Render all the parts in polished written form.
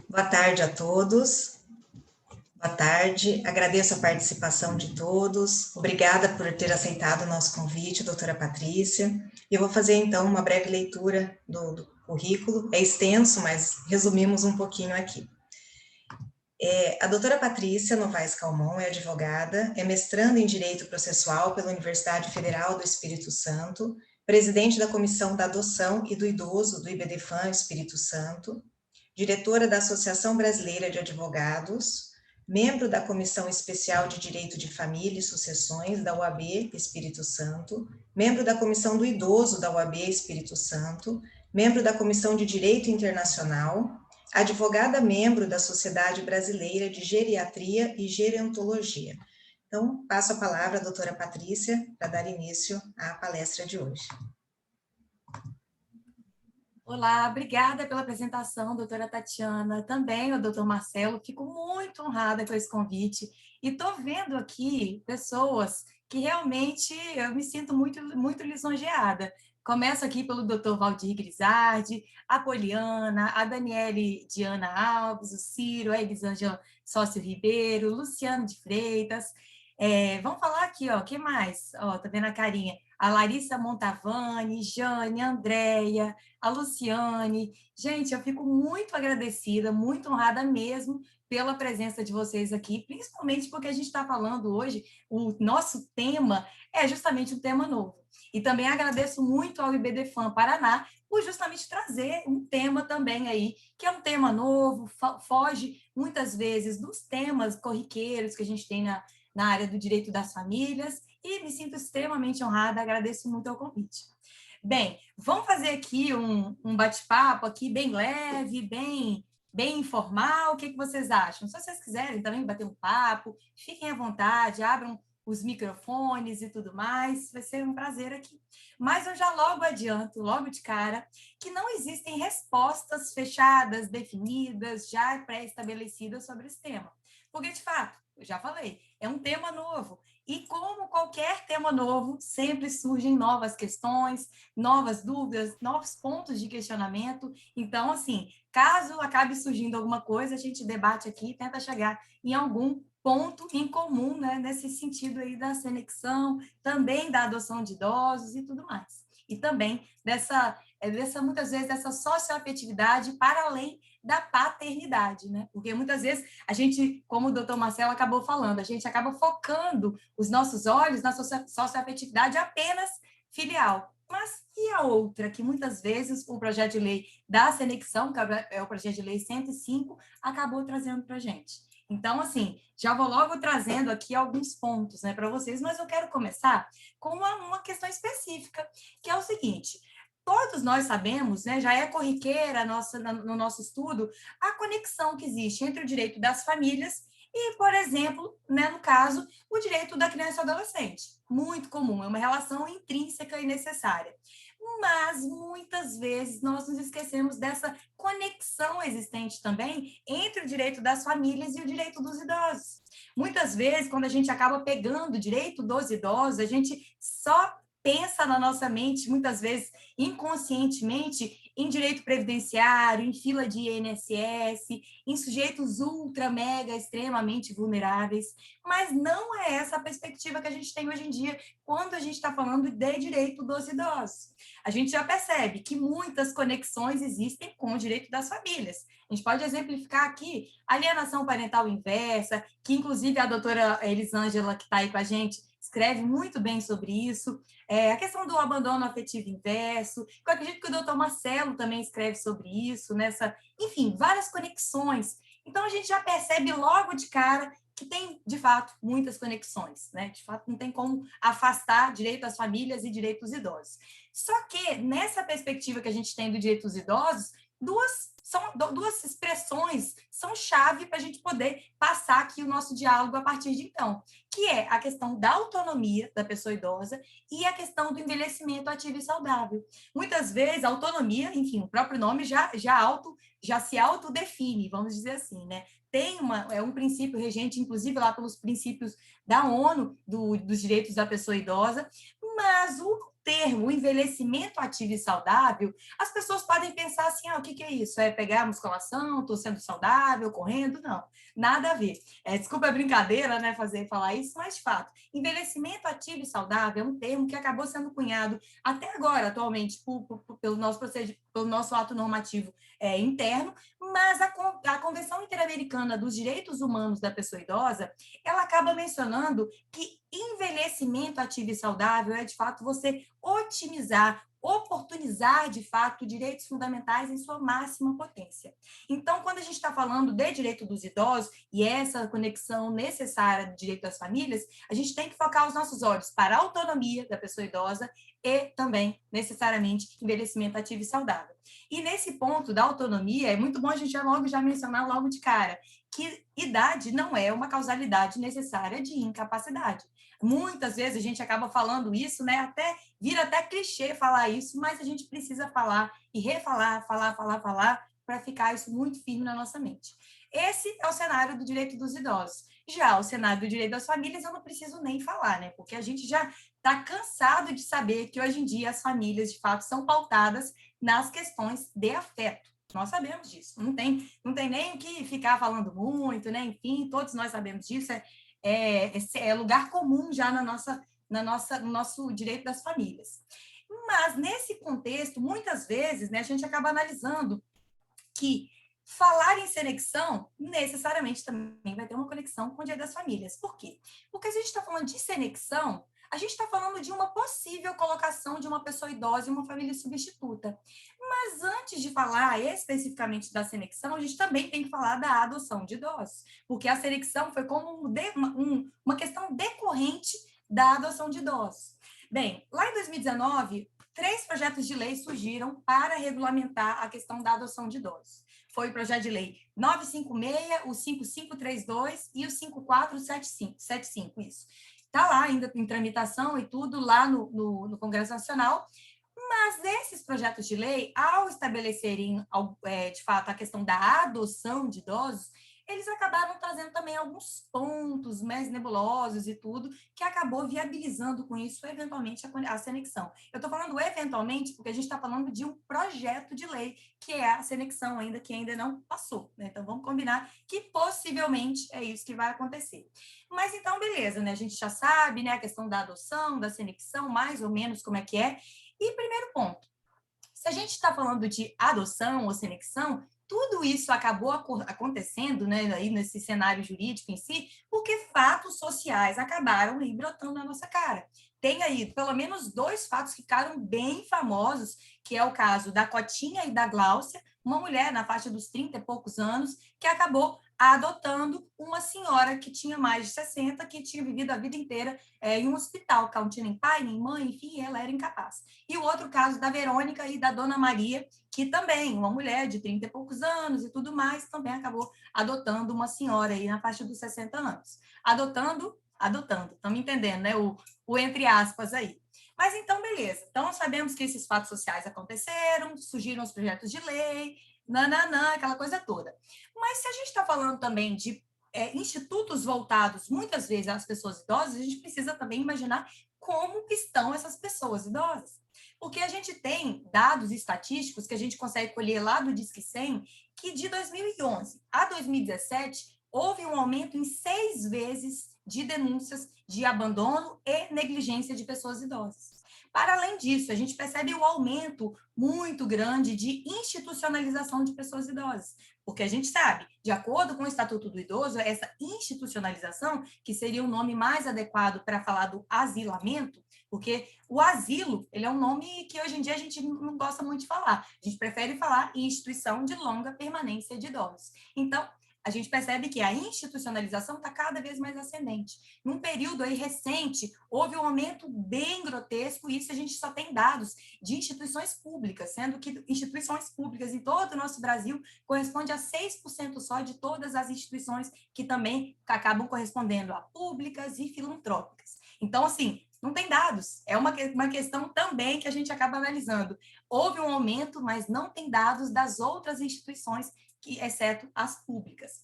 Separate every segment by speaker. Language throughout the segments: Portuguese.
Speaker 1: Boa tarde a todos. Boa tarde. Agradeço a participação de todos. Obrigada por ter aceitado o nosso convite, doutora Patrícia. Eu vou fazer, então, uma breve leitura do currículo. É extenso, mas resumimos um pouquinho aqui. A doutora Patrícia Novaes Calmon é advogada, é mestranda em Direito Processual pela Universidade Federal do Espírito Santo, presidente da Comissão da Adoção e do Idoso do IBDFAM Espírito Santo, diretora da Associação Brasileira de Advogados, membro da Comissão Especial de Direito de Família e Sucessões da UAB Espírito Santo, membro da Comissão do Idoso da UAB Espírito Santo, membro da Comissão de Direito Internacional, advogada membro da Sociedade Brasileira de Geriatria e Gerontologia. Então, passo a palavra à doutora Patrícia para dar início à palestra de hoje.
Speaker 2: Olá, obrigada pela apresentação, doutora Tatiana, também o doutor Marcelo, fico muito honrada com esse convite, e estou vendo aqui pessoas que realmente eu me sinto muito lisonjeada. Começo aqui pelo doutor Valdir Grisardi, a Poliana, a Daniele Diana Alves, o Ciro, a Elisângela Sócio Ribeiro, Luciano de Freitas. Vamos falar aqui, ó, que mais? Ó, tá vendo a carinha? A Larissa Montavani, Jane, Andréia, a Luciane. Gente, eu fico muito agradecida, muito honrada mesmo pela presença de vocês aqui, principalmente porque a gente está falando hoje, o nosso tema é justamente um tema novo. E também agradeço muito ao IBDFAM Paraná por justamente trazer um tema também aí, que é um tema novo, foge muitas vezes dos temas corriqueiros que a gente tem na área do direito das famílias, e me sinto extremamente honrada, agradeço muito ao convite. Bem, vamos fazer aqui um bate-papo aqui bem leve, bem informal. O que vocês acham? Se vocês quiserem também bater um papo, fiquem à vontade, abram os microfones e tudo mais, vai ser um prazer aqui. Mas eu já logo adianto, logo de cara, que não existem respostas fechadas, definidas, já pré-estabelecidas sobre esse tema. Porque, de fato, eu já falei, é um tema novo. E como qualquer tema novo, sempre surgem novas questões, novas dúvidas, novos pontos de questionamento. Então, assim, caso acabe surgindo alguma coisa, a gente debate aqui e tenta chegar em algum ponto em comum, né, nesse sentido aí da conexão, também da adoção de idosos e tudo mais. E também muitas vezes, dessa socioafetividade para além da paternidade, né? Porque muitas vezes a gente, como o doutor Marcelo acabou falando, a gente acaba focando os nossos olhos na socioafetividade apenas filial. Mas e a outra, que muitas vezes o projeto de lei da Senexão, que é o projeto de lei 105, acabou trazendo para a gente. Então, assim, já vou logo trazendo aqui alguns pontos, né, para vocês, mas eu quero começar com uma questão específica, que é o seguinte: todos nós sabemos, né, já é corriqueira no nosso estudo, a conexão que existe entre o direito das famílias e, por exemplo, né, no caso, o direito da criança e do adolescente. Muito comum, é uma relação intrínseca e necessária. Mas, muitas vezes, nós nos esquecemos dessa conexão existente também entre o direito das famílias e o direito dos idosos. Muitas vezes, quando a gente acaba pegando o direito dos idosos, a gente só pensa na nossa mente, muitas vezes inconscientemente, em direito previdenciário, em fila de INSS, em sujeitos ultra, mega, extremamente vulneráveis, mas não é essa a perspectiva que a gente tem hoje em dia quando a gente está falando de direito dos idosos. A gente já percebe que muitas conexões existem com o direito das famílias. A gente pode exemplificar aqui a alienação parental inversa, que inclusive a doutora Elisângela, que está aí com a gente, escreve muito bem sobre isso, a questão do abandono afetivo inverso, eu acredito que o doutor Marcelo também escreve sobre isso, enfim, várias conexões. Então, a gente já percebe logo de cara que tem, de fato, muitas conexões, né? De fato, não tem como afastar direito às famílias e direito dos idosos. Só que, nessa perspectiva que a gente tem do direito dos idosos, duas expressões são chave para a gente poder passar aqui o nosso diálogo a partir de então, que é a questão da autonomia da pessoa idosa e a questão do envelhecimento ativo e saudável. Muitas vezes, a autonomia, enfim, o próprio nome já se autodefine, vamos dizer assim, né? Tem um princípio regente, inclusive lá pelos princípios da ONU, dos direitos da pessoa idosa, mas o termo envelhecimento ativo e saudável, as pessoas podem pensar assim, o que é isso? É pegar musculação, estou sendo saudável, correndo? Não, nada a ver. Desculpa a brincadeira, né, falar isso, mas de fato, envelhecimento ativo e saudável é um termo que acabou sendo cunhado até agora, atualmente, pelo nosso ato normativo interno, mas a Convenção Interamericana dos Direitos Humanos da Pessoa Idosa, ela acaba mencionando que envelhecimento ativo e saudável é, de fato, você otimizar, oportunizar, de fato, direitos fundamentais em sua máxima potência. Então, quando a gente está falando de direito dos idosos e essa conexão necessária do direito das famílias, a gente tem que focar os nossos olhos para a autonomia da pessoa idosa e também, necessariamente, envelhecimento ativo e saudável. E nesse ponto da autonomia, é muito bom a gente já mencionar logo de cara que idade não é uma causalidade necessária de incapacidade. Muitas vezes a gente acaba falando isso, né? Vira até clichê falar isso, mas a gente precisa falar e refalar, falar, para ficar isso muito firme na nossa mente. Esse é o cenário do direito dos idosos. Já o cenário do direito das famílias, eu não preciso nem falar, né? Porque a gente já está cansado de saber que hoje em dia as famílias, de fato, são pautadas nas questões de afeto. Nós sabemos disso. Não tem nem o que ficar falando muito, né? Enfim, todos nós sabemos disso. É lugar comum já no nosso direito das famílias. Mas, nesse contexto, muitas vezes, né, a gente acaba analisando que falar em senexão necessariamente também vai ter uma conexão com o direito das famílias. Por quê? Porque se a gente está falando de senexão, a gente está falando de uma possível colocação de uma pessoa idosa em uma família substituta. Mas antes de falar especificamente da senexão, a gente também tem que falar da adoção de idosos, porque a senexão foi como uma questão decorrente da adoção de idosos. Bem, lá em 2019, 3 projetos de lei surgiram para regulamentar a questão da adoção de idosos. Foi o projeto de lei 956, o 5532 e o 5475, isso. Está lá ainda em tramitação e tudo lá no Congresso Nacional, mas esses projetos de lei, ao estabelecerem, de fato, a questão da adoção de idosos, eles acabaram trazendo também alguns pontos mais nebulosos e tudo, que acabou viabilizando com isso, eventualmente, a senexão. Eu estou falando eventualmente porque a gente está falando de um projeto de lei, que é a senexão ainda, que ainda não passou, né? Então, vamos combinar que possivelmente é isso que vai acontecer. Mas então, beleza, né? A gente já sabe, né, a questão da adoção, da senexão, mais ou menos como é que é. E primeiro ponto, se a gente está falando de adoção ou senexão, tudo isso acabou acontecendo, né, aí nesse cenário jurídico em si, porque fatos sociais acabaram aí brotando na nossa cara. Tem aí pelo menos 2 fatos que ficaram bem famosos, que é o caso da Cotinha e da Gláucia, uma mulher na faixa dos 30 e poucos anos, que acabou adotando uma senhora que tinha mais de 60, que tinha vivido a vida inteira em um hospital, que não tinha nem pai, nem mãe, enfim, ela era incapaz. E o outro caso da Verônica e da Dona Maria, que também, uma mulher de 30 e poucos anos e tudo mais, também acabou adotando uma senhora aí na faixa dos 60 anos. Adotando, estamos entendendo, né? O entre aspas aí. Mas então, beleza. Então, sabemos que esses fatos sociais aconteceram, surgiram os projetos de lei, aquela coisa toda. Mas se a gente está falando também de institutos voltados, muitas vezes, às pessoas idosas, a gente precisa também imaginar como estão essas pessoas idosas. Porque a gente tem dados estatísticos que a gente consegue colher lá do Disque 100, que de 2011 a 2017, houve um aumento em 6 vezes de denúncias de abandono e negligência de pessoas idosas. Para além disso, a gente percebe o aumento muito grande de institucionalização de pessoas idosas, porque a gente sabe, de acordo com o Estatuto do Idoso, essa institucionalização, que seria o nome mais adequado para falar do asilamento, porque o asilo, ele é um nome que hoje em dia a gente não gosta muito de falar, a gente prefere falar em instituição de longa permanência de idosos. Então, a gente percebe que a institucionalização está cada vez mais ascendente. Num período aí recente, houve um aumento bem grotesco, e isso a gente só tem dados de instituições públicas, sendo que instituições públicas em todo o nosso Brasil corresponde a 6% só de todas as instituições que também acabam correspondendo a públicas e filantrópicas. Então, assim, não tem dados, é uma questão também que a gente acaba analisando. Houve um aumento, mas não tem dados das outras instituições exceto as públicas.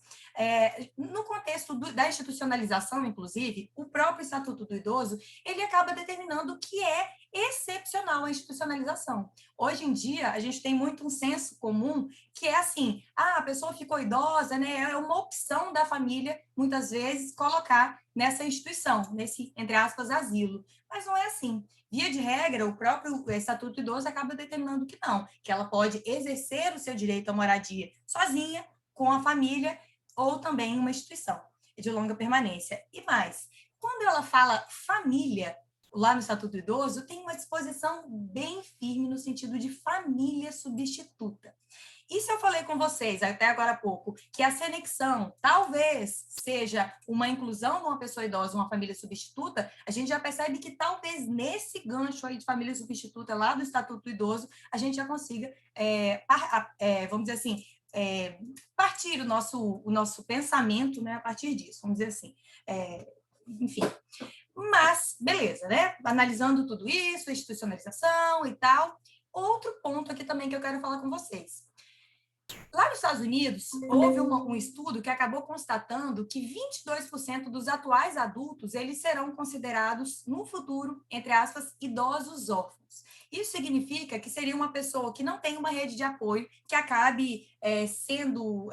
Speaker 2: No contexto da institucionalização, inclusive, o próprio Estatuto do Idoso, ele acaba determinando que é excepcional a institucionalização. Hoje em dia, a gente tem muito um senso comum que é assim, a pessoa ficou idosa, né? É uma opção da família, muitas vezes, colocar nessa instituição, nesse, entre aspas, asilo. Mas não é assim. Via de regra, o próprio Estatuto do Idoso acaba determinando que não, que ela pode exercer o seu direito à moradia sozinha, com a família, ou também em uma instituição de longa permanência. E mais, quando ela fala família, lá no Estatuto do Idoso, tem uma disposição bem firme no sentido de família substituta. E se eu falei com vocês, até agora há pouco, que a anexão talvez seja uma inclusão de uma pessoa idosa, uma família substituta, a gente já percebe que talvez nesse gancho aí de família substituta lá do Estatuto do Idoso, a gente já consiga, vamos dizer assim, partir o nosso pensamento, né, a partir disso, vamos dizer assim. Enfim, mas, beleza, né? Analisando tudo isso, institucionalização e tal. Outro ponto aqui também que eu quero falar com vocês. Lá nos Estados Unidos, houve um estudo que acabou constatando que 22% dos atuais adultos, eles serão considerados, no futuro, entre aspas, idosos órfãos. Isso significa que seria uma pessoa que não tem uma rede de apoio, que acabe sendo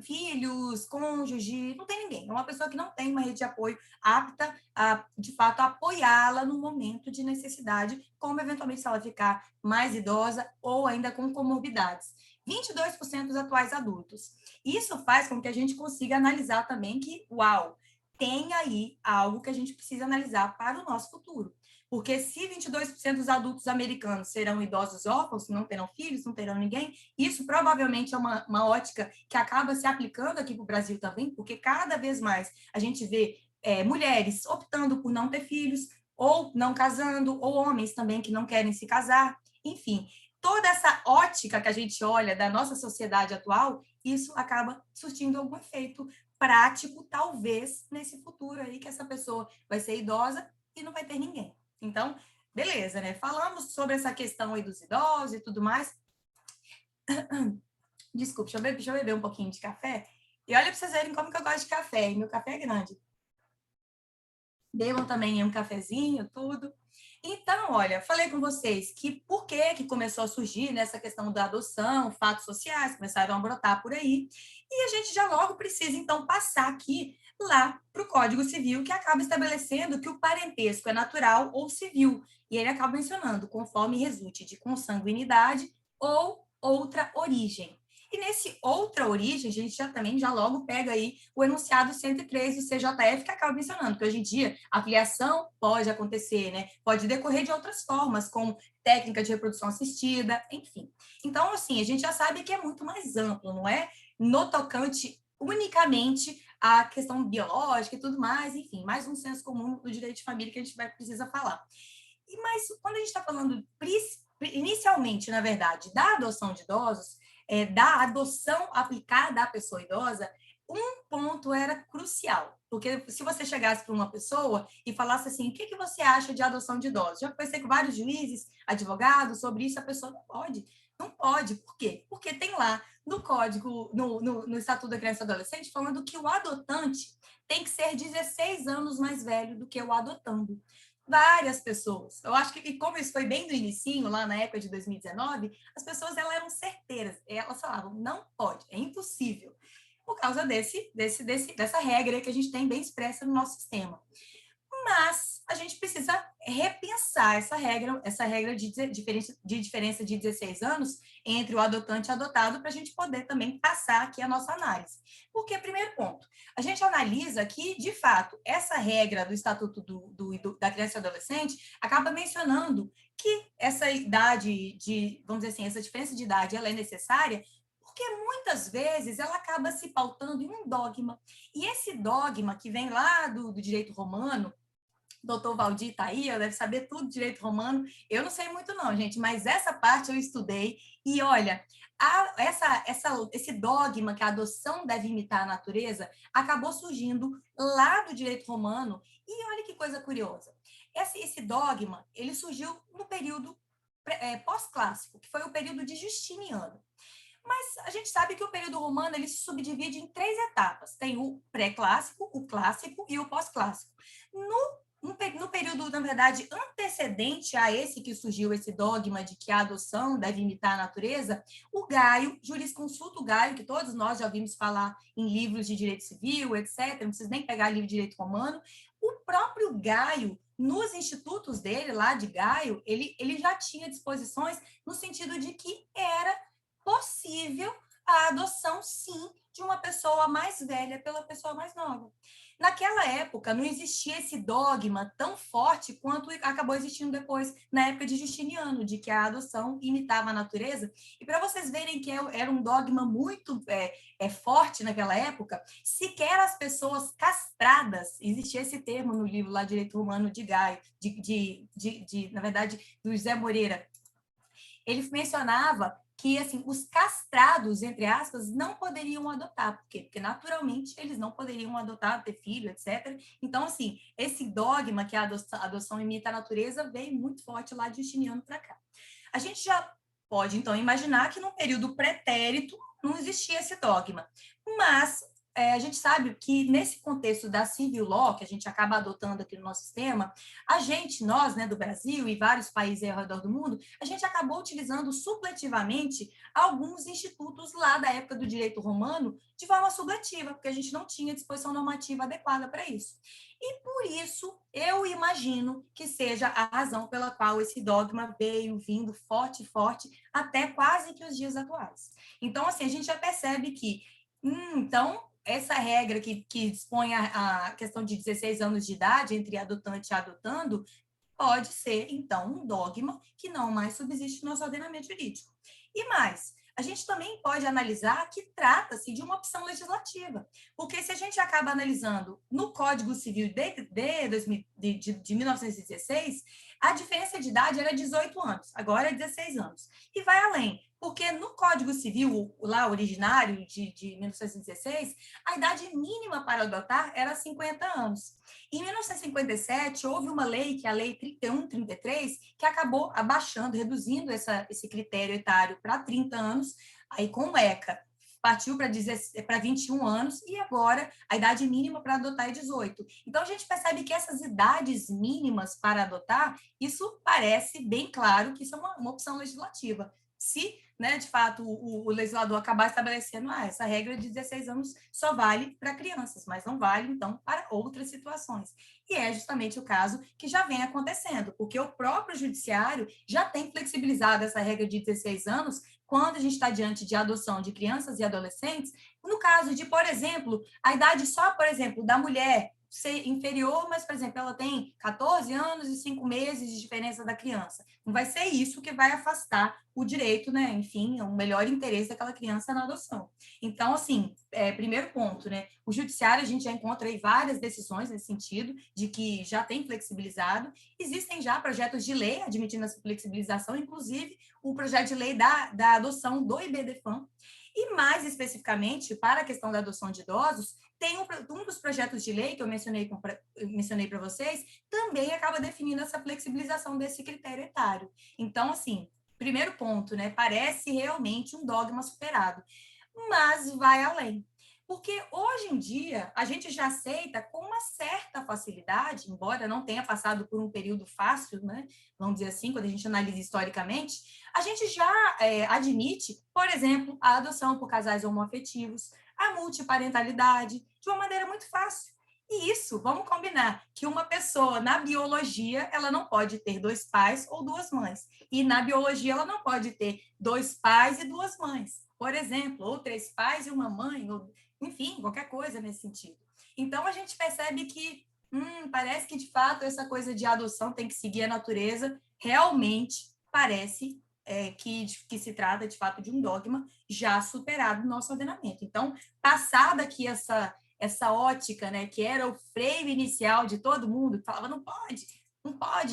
Speaker 2: filhos, cônjuge, não tem ninguém. É uma pessoa que não tem uma rede de apoio apta a, de fato, apoiá-la no momento de necessidade, como eventualmente se ela ficar mais idosa ou ainda com comorbidades. 22% dos atuais adultos. Isso faz com que a gente consiga analisar também que, uau, tem aí algo que a gente precisa analisar para o nosso futuro. Porque se 22% dos adultos americanos serão idosos órfãos, não terão filhos, não terão ninguém, isso provavelmente é uma ótica que acaba se aplicando aqui para o Brasil também, porque cada vez mais a gente vê mulheres optando por não ter filhos, ou não casando, ou homens também que não querem se casar, enfim. Toda essa ótica que a gente olha da nossa sociedade atual, isso acaba surtindo algum efeito prático, talvez, nesse futuro aí, que essa pessoa vai ser idosa e não vai ter ninguém. Então, beleza, né? Falamos sobre essa questão aí dos idosos e tudo mais. Desculpa, deixa eu beber um pouquinho de café. E olha para vocês verem como que eu gosto de café. E meu café é grande. Bebam também um cafezinho, tudo. Então, olha, falei com vocês que por que começou a surgir nessa questão da adoção, fatos sociais começaram a brotar por aí, e a gente já logo precisa, então, passar aqui lá para o Código Civil, que acaba estabelecendo que o parentesco é natural ou civil, e ele acaba mencionando conforme resulte de consanguinidade ou outra origem. E nesse outra origem, a gente já logo pega aí o enunciado 103 do CJF, que acaba mencionando que hoje em dia a filiação pode acontecer, né? Pode decorrer de outras formas, como técnica de reprodução assistida, enfim. Então, assim, a gente já sabe que é muito mais amplo, não é no tocante unicamente à questão biológica e tudo mais, enfim, mais um senso comum do direito de família que a gente precisa falar. Mas quando a gente está falando inicialmente, na verdade, da adoção de idosos, da adoção aplicada à pessoa idosa, um ponto era crucial, porque se você chegasse para uma pessoa e falasse assim, o que você acha de adoção de idosos? Já conversei com vários juízes, advogados sobre isso, a pessoa não pode. Não pode. Por quê? Porque tem lá no Código, no Estatuto da Criança e do Adolescente, falando que o adotante tem que ser 16 anos mais velho do que o adotando. Várias pessoas. Eu acho que, como isso foi bem do inicinho, lá na época de 2019, as pessoas elas eram certeiras. Elas falavam, não pode, é impossível. Por causa dessa regra que a gente tem bem expressa no nosso sistema. Mas a gente precisa repensar essa regra de diferença de 16 anos entre o adotante e o adotado, para a gente poder também passar aqui a nossa análise. Porque, primeiro ponto, a gente analisa que, de fato, essa regra do Estatuto da Criança e Adolescente acaba mencionando que essa idade vamos dizer assim, essa diferença de idade, ela é necessária, porque muitas vezes ela acaba se pautando em um dogma. E esse dogma que vem lá do direito romano, doutor Valdir está aí, deve saber tudo de direito romano. Eu não sei muito não, gente, mas essa parte eu estudei. E olha, esse dogma que a adoção deve imitar a natureza acabou surgindo lá do direito romano. E olha que coisa curiosa. Esse dogma, ele surgiu no período pós-clássico, que foi o período de Justiniano. Mas a gente sabe que o período romano ele se subdivide em 3 etapas. Tem o pré-clássico, o clássico e o pós-clássico. No período, na verdade, antecedente a esse que surgiu esse dogma de que a adoção deve imitar a natureza, o Gaio, jurisconsulto Gaio, que todos nós já ouvimos falar em livros de direito civil, etc., não precisa nem pegar livro de direito romano, o próprio Gaio, nos institutos dele, lá de Gaio, ele já tinha disposições no sentido de que era possível a adoção, sim, de uma pessoa mais velha pela pessoa mais nova. Naquela época, não existia esse dogma tão forte quanto acabou existindo depois, na época de Justiniano, de que a adoção imitava a natureza. E para vocês verem que era um dogma muito forte naquela época, sequer as pessoas castradas, existia esse termo no livro lá, Direito Romano de Gaio, na verdade, do José Moreira, ele mencionava que assim os castrados, entre aspas, não poderiam adotar. Por quê? Porque naturalmente eles não poderiam adotar, ter filho, etc. Então, assim, esse dogma que a adoção imita a natureza veio muito forte lá de Justiniano para cá. A gente já pode, então, imaginar que no período pretérito não existia esse dogma. Mas a gente sabe que nesse contexto da civil law, que a gente acaba adotando aqui no nosso sistema, nós, né, do Brasil e vários países ao redor do mundo, a gente acabou utilizando supletivamente alguns institutos lá da época do direito romano de forma supletiva, porque a gente não tinha disposição normativa adequada para isso. E por isso, eu imagino que seja a razão pela qual esse dogma veio vindo forte, forte, até quase que os dias atuais. Então, assim, a gente já percebe que, então, essa regra que dispõe a questão de 16 anos de idade entre adotante e adotando, pode ser, então, um dogma que não mais subsiste no nosso ordenamento jurídico. E mais, a gente também pode analisar que trata-se de uma opção legislativa, porque se a gente acaba analisando no Código Civil de 1916, a diferença de idade era 18 anos, agora é 16 anos. E vai além, porque no Código Civil, lá originário, de 1916, a idade mínima para adotar era 50 anos. Em 1957, houve uma lei, que é a Lei 3133, que acabou abaixando, reduzindo esse critério etário para 30 anos, aí com o ECA partiu para 21 anos e agora a idade mínima para adotar é 18. Então, a gente percebe que essas idades mínimas para adotar, isso parece bem claro que isso é uma opção legislativa. Se, né, de fato, o legislador acabar estabelecendo essa regra de 16 anos só vale para crianças, mas não vale, então, para outras situações. E é justamente o caso que já vem acontecendo, porque o próprio judiciário já tem flexibilizado essa regra de 16 anos quando a gente está diante de adoção de crianças e adolescentes, no caso de, por exemplo, a idade só, por exemplo, da mulher ser inferior, mas, por exemplo, ela tem 14 anos e 5 meses de diferença da criança. Não vai ser isso que vai afastar o direito, né? Enfim, o melhor interesse daquela criança na adoção. Então, assim, primeiro ponto, né? O judiciário, a gente já encontra aí várias decisões nesse sentido, de que já tem flexibilizado. Existem já projetos de lei admitindo essa flexibilização, inclusive o projeto de lei da adoção do IBDFAM. E mais especificamente, para a questão da adoção de idosos, tem um dos projetos de lei que eu mencionei para vocês, também acaba definindo essa flexibilização desse critério etário. Então, assim, primeiro ponto, né? Parece realmente um dogma superado, mas vai além. Porque hoje em dia a gente já aceita com uma certa facilidade, embora não tenha passado por um período fácil, né? Vamos dizer assim, quando a gente analisa historicamente, a gente já admite, por exemplo, a adoção por casais homoafetivos, a multiparentalidade, de uma maneira muito fácil. E isso, vamos combinar, que uma pessoa, na biologia, ela não pode ter 2 pais ou 2 mães. E na biologia, ela não pode ter 2 pais e 2 mães, por exemplo, ou 3 pais e uma mãe, ou, enfim, qualquer coisa nesse sentido. Então, a gente percebe que parece que, de fato, essa coisa de adoção tem que seguir a natureza, realmente parece que se trata, de fato, de um dogma já superado no nosso ordenamento. Então, passada aqui essa ótica, né, que era o freio inicial de todo mundo, que falava não pode,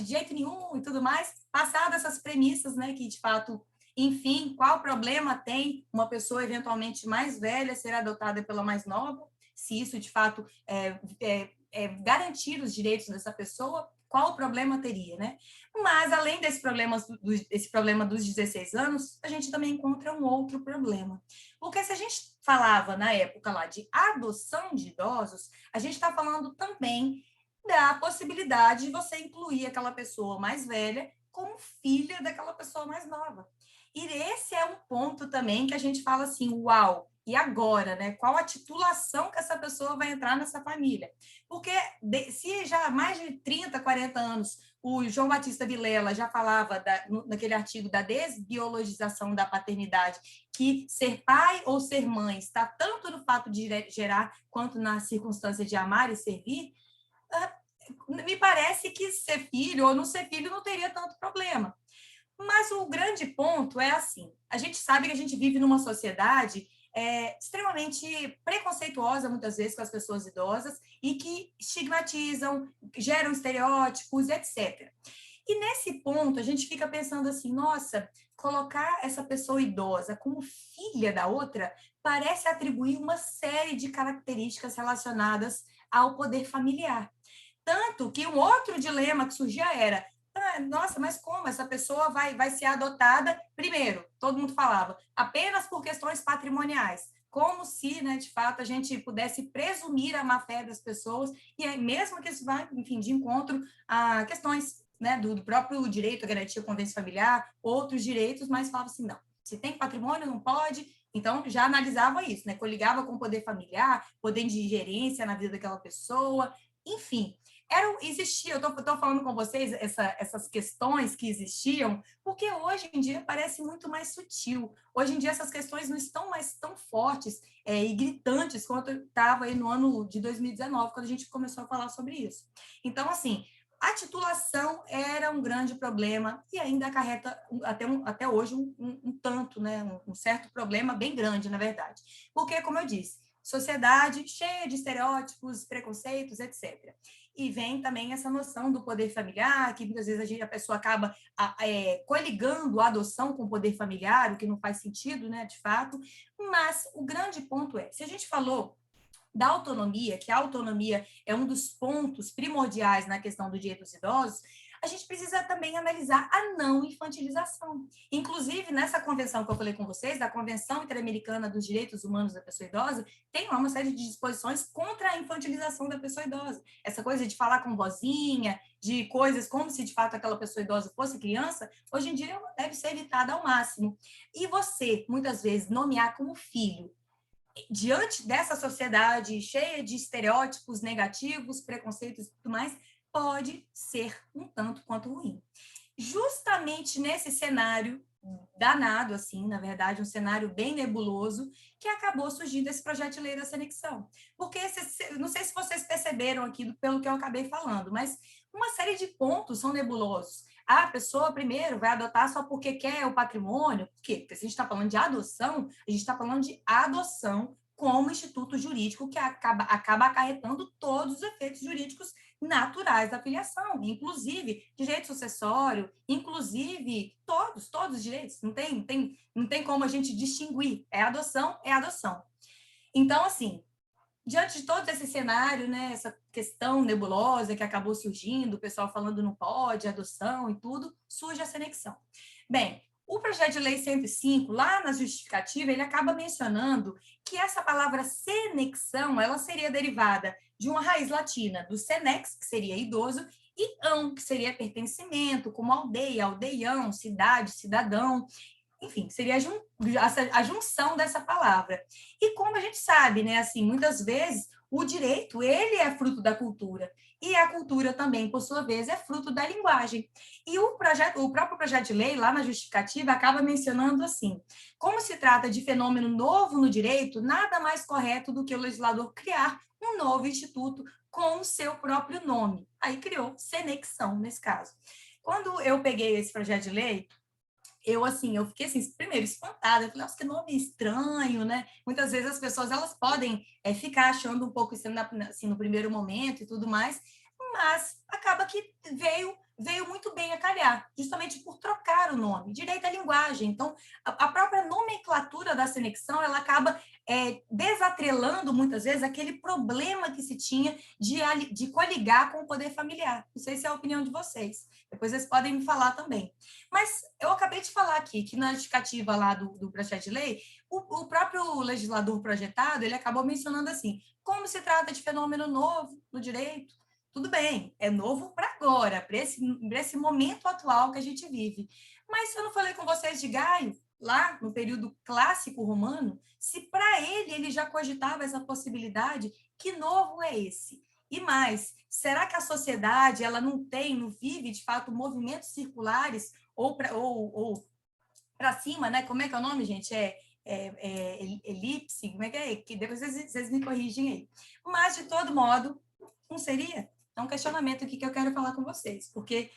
Speaker 2: de jeito nenhum e tudo mais, passada essas premissas, né, que, de fato, enfim, qual problema tem uma pessoa eventualmente mais velha ser adotada pela mais nova, se isso, de fato, garantir os direitos dessa pessoa, qual problema teria, né? Mas, além desse problema dos 16 anos, a gente também encontra um outro problema. Porque se a gente falava, na época lá, de adoção de idosos, a gente está falando também da possibilidade de você incluir aquela pessoa mais velha como filha daquela pessoa mais nova. E esse é um ponto também que a gente fala assim, uau, e agora, né? Qual a titulação que essa pessoa vai entrar nessa família? Porque se já há mais de 30, 40 anos o João Batista Vilela já falava naquele artigo da desbiologização da paternidade, que ser pai ou ser mãe está tanto no fato de gerar quanto na circunstância de amar e servir, me parece que ser filho ou não ser filho não teria tanto problema. Mas o grande ponto é assim, a gente sabe que a gente vive numa sociedade extremamente preconceituosa, muitas vezes, com as pessoas idosas e que estigmatizam, geram estereótipos, etc. E nesse ponto, a gente fica pensando assim, nossa, colocar essa pessoa idosa como filha da outra parece atribuir uma série de características relacionadas ao poder familiar. Tanto que um outro dilema que surgia era, nossa, mas como essa pessoa vai ser adotada? Primeiro, todo mundo falava, apenas por questões patrimoniais, como se, né, de fato, a gente pudesse presumir a má-fé das pessoas, e aí, mesmo que isso vá, enfim, de encontro a questões, né, do próprio direito à garantia convivência familiar, outros direitos, mas falava assim, não, se tem patrimônio, não pode. Então, já analisava isso, né? Coligava com o poder familiar, poder de gerência na vida daquela pessoa, enfim. Existia, eu estou falando com vocês essas questões que existiam, porque hoje em dia parece muito mais sutil. Hoje em dia essas questões não estão mais tão fortes e gritantes quanto estava aí no ano de 2019, quando a gente começou a falar sobre isso. Então, assim, a titulação era um grande problema e ainda acarreta até hoje um tanto, né, um certo problema bem grande, na verdade. Porque, como eu disse, sociedade cheia de estereótipos, preconceitos, etc. E vem também essa noção do poder familiar, que muitas vezes a pessoa acaba coligando a adoção com o poder familiar, o que não faz sentido, né, de fato. Mas o grande ponto é, se a gente falou da autonomia, que a autonomia é um dos pontos primordiais na questão do direito dos idosos, a gente precisa também analisar a não infantilização. Inclusive, nessa convenção que eu falei com vocês, da Convenção Interamericana dos Direitos Humanos da Pessoa Idosa, tem lá uma série de disposições contra a infantilização da pessoa idosa. Essa coisa de falar com vozinha, de coisas como se de fato aquela pessoa idosa fosse criança, hoje em dia deve ser evitada ao máximo. E você, muitas vezes, nomear como filho, diante dessa sociedade cheia de estereótipos negativos, preconceitos e tudo mais, pode ser um tanto quanto ruim. Justamente nesse cenário danado, assim, na verdade, um cenário bem nebuloso, que acabou surgindo esse projeto de lei da anexão. Porque, não sei se vocês perceberam aqui pelo que eu acabei falando, mas uma série de pontos são nebulosos. A pessoa, primeiro, vai adotar só porque quer o patrimônio. Por quê? Porque se a gente está falando de adoção, a gente está falando de adoção como instituto jurídico que acaba acarretando todos os efeitos jurídicos naturais da filiação, inclusive direito sucessório, inclusive todos os direitos. Não tem como a gente distinguir. É adoção, é adoção. Então, assim, diante de todo esse cenário, né, essa questão nebulosa que acabou surgindo, o pessoal falando não pode, adoção e tudo, surge essa anexão. Bem, o projeto de lei 105, lá na justificativa, ele acaba mencionando que essa palavra senexão, ela seria derivada de uma raiz latina, do senex, que seria idoso, e ão, que seria pertencimento, como aldeia, aldeião, cidade, cidadão. Enfim, seria a junção dessa palavra. E como a gente sabe, né, assim, muitas vezes o direito, ele é fruto da cultura, e a cultura também, por sua vez, é fruto da linguagem. E o próprio projeto de lei, lá na justificativa, acaba mencionando assim, como se trata de fenômeno novo no direito, nada mais correto do que o legislador criar um novo instituto com o seu próprio nome. Aí criou senexão, nesse caso. Quando eu peguei esse projeto de lei, eu fiquei assim, primeiro espantada, eu falei, nossa, que nome estranho, né? Muitas vezes as pessoas, elas podem ficar achando um pouco isso assim, no primeiro momento e tudo mais, mas acaba que veio veio muito bem a calhar, justamente por trocar o nome, direito à linguagem. Então, a própria nomenclatura da Senexão, ela acaba desatrelando, muitas vezes, aquele problema que se tinha de coligar com o poder familiar. Não sei se é a opinião de vocês. Depois vocês podem me falar também. Mas eu acabei de falar aqui que na justificativa lá do projeto de lei, o próprio legislador projetado, ele acabou mencionando assim, como se trata de fenômeno novo no direito, tudo bem, é novo para agora, para esse momento atual que a gente vive. Mas eu não falei com vocês de Gaio, lá no período clássico romano, se para ele já cogitava essa possibilidade, que novo é esse? E mais, será que a sociedade ela não vive, de fato, movimentos circulares ou para cima, né? Como é que é o nome, gente? Elipse, como é que é? Que depois vocês me corrigem aí. Mas, de todo modo, não seria? É um questionamento aqui que eu quero falar com vocês, porque,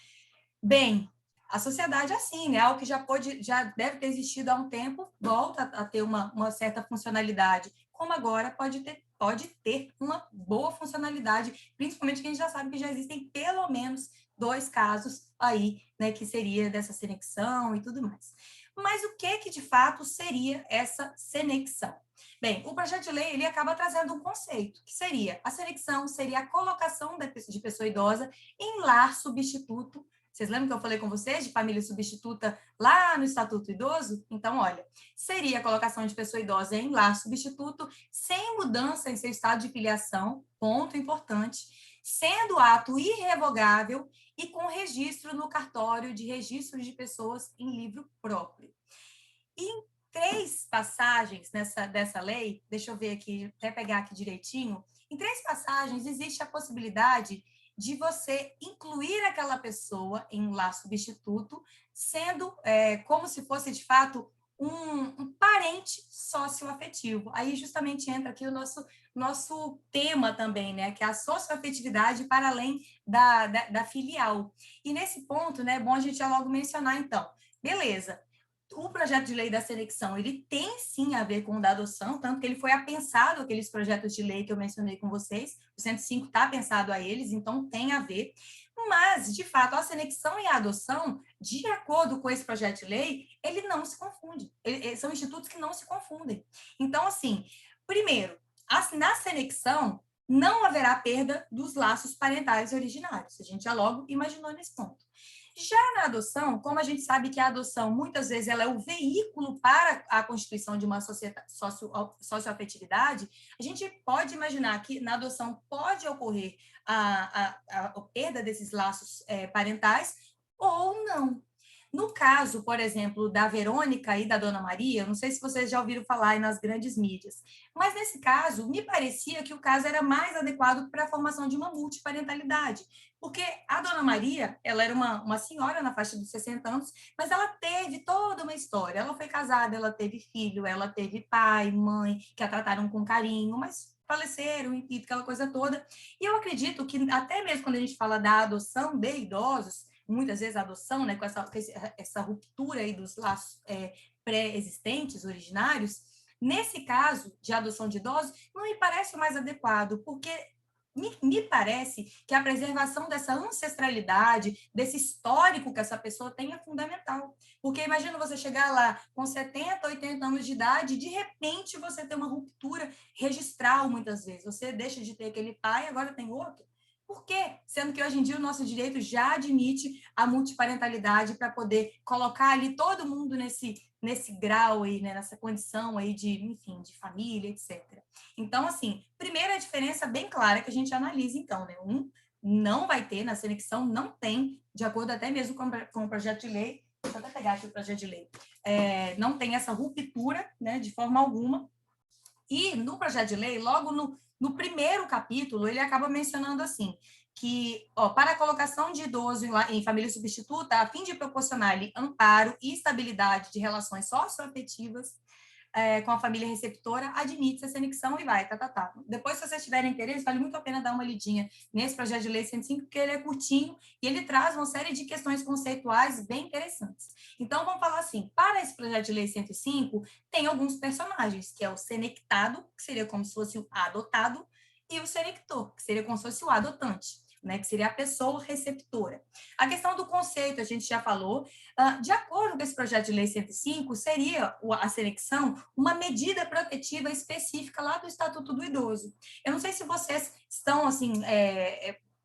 Speaker 2: bem, a sociedade é assim, né? Algo que já deve ter existido há um tempo, volta a ter uma certa funcionalidade, como agora pode ter uma boa funcionalidade, principalmente que a gente já sabe que já existem pelo menos 2 casos aí, né, que seria dessa senexão e tudo mais. Mas o que de fato seria essa senexão? Bem, o projeto de lei ele acaba trazendo um conceito, que seria a senexão, seria a colocação de pessoa idosa em lar substituto. Vocês lembram que eu falei com vocês de família substituta lá no Estatuto Idoso? Então, olha, seria a colocação de pessoa idosa em lar substituto, sem mudança em seu estado de filiação, ponto importante, sendo ato irrevogável e com registro no cartório de registro de pessoas em livro próprio. E em 3 passagens dessa lei, deixa eu ver aqui, até pegar aqui direitinho, em 3 passagens existe a possibilidade de você incluir aquela pessoa em lar substituto, sendo como se fosse, de fato, um parente socioafetivo. Aí justamente entra aqui o nosso tema também, né, que é a socioafetividade para além da filial. E nesse ponto, né, é bom a gente já logo mencionar, então, beleza, o projeto de lei da senexão, ele tem sim a ver com o da adoção, tanto que ele foi apensado aqueles projetos de lei que eu mencionei com vocês, o 105 está pensado a eles, então tem a ver, mas, de fato, a senexão e a adoção, de acordo com esse projeto de lei, ele não se confunde, são institutos que não se confundem. Então, assim, primeiro, na senexão, não haverá perda dos laços parentais originários, a gente já logo imaginou nesse ponto. Já na adoção, como a gente sabe que a adoção, muitas vezes, ela é o veículo para a constituição de uma socioafetividade, a gente pode imaginar que na adoção pode ocorrer a perda desses laços parentais ou não. No caso, por exemplo, da Verônica e da Dona Maria, não sei se vocês já ouviram falar aí nas grandes mídias, mas nesse caso, me parecia que o caso era mais adequado para a formação de uma multiparentalidade, porque a Dona Maria, ela era uma senhora na faixa dos 60 anos, mas ela teve toda uma história. Ela foi casada, ela teve filho, ela teve pai, mãe, que a trataram com carinho, mas faleceram e aquela coisa toda. E eu acredito que até mesmo quando a gente fala da adoção de idosos, muitas vezes a adoção, né, com essa ruptura aí dos laços pré-existentes, originários, nesse caso de adoção de idosos, não me parece o mais adequado, porque me parece que a preservação dessa ancestralidade, desse histórico que essa pessoa tem é fundamental. Porque imagina você chegar lá com 70, 80 anos de idade e de repente você ter uma ruptura registral muitas vezes. Você deixa de ter aquele pai e agora tem outro. Por quê? Sendo que hoje em dia o nosso direito já admite a multiparentalidade para poder colocar ali todo mundo nesse grau aí, né, nessa condição aí de, enfim, de família, etc. Então, assim, primeira diferença bem clara que a gente analisa, então, né? Não vai ter, na senexão não tem, de acordo até mesmo com o projeto de lei, deixa eu até pegar aqui o projeto de lei, não tem essa ruptura, né, de forma alguma. E no projeto de lei, logo no primeiro capítulo, ele acaba mencionando assim, que para a colocação de idoso em família substituta, a fim de proporcionar-lhe amparo e estabilidade de relações socioafetivas com a família receptora, admite-se a senexão e vai, tá. Depois, se vocês tiverem interesse, vale muito a pena dar uma lidinha nesse projeto de lei 105, porque ele é curtinho e ele traz uma série de questões conceituais bem interessantes. Então, vamos falar assim, para esse projeto de lei 105, tem alguns personagens, que é o senectado, que seria como se fosse o adotado, e o senector, que seria como se fosse o adotante. né, que seria a pessoa receptora. A questão do conceito, a gente já falou. De acordo com esse projeto de lei 105, seria a Senexão uma medida protetiva específica lá do Estatuto do Idoso. Eu não sei se vocês estão, assim,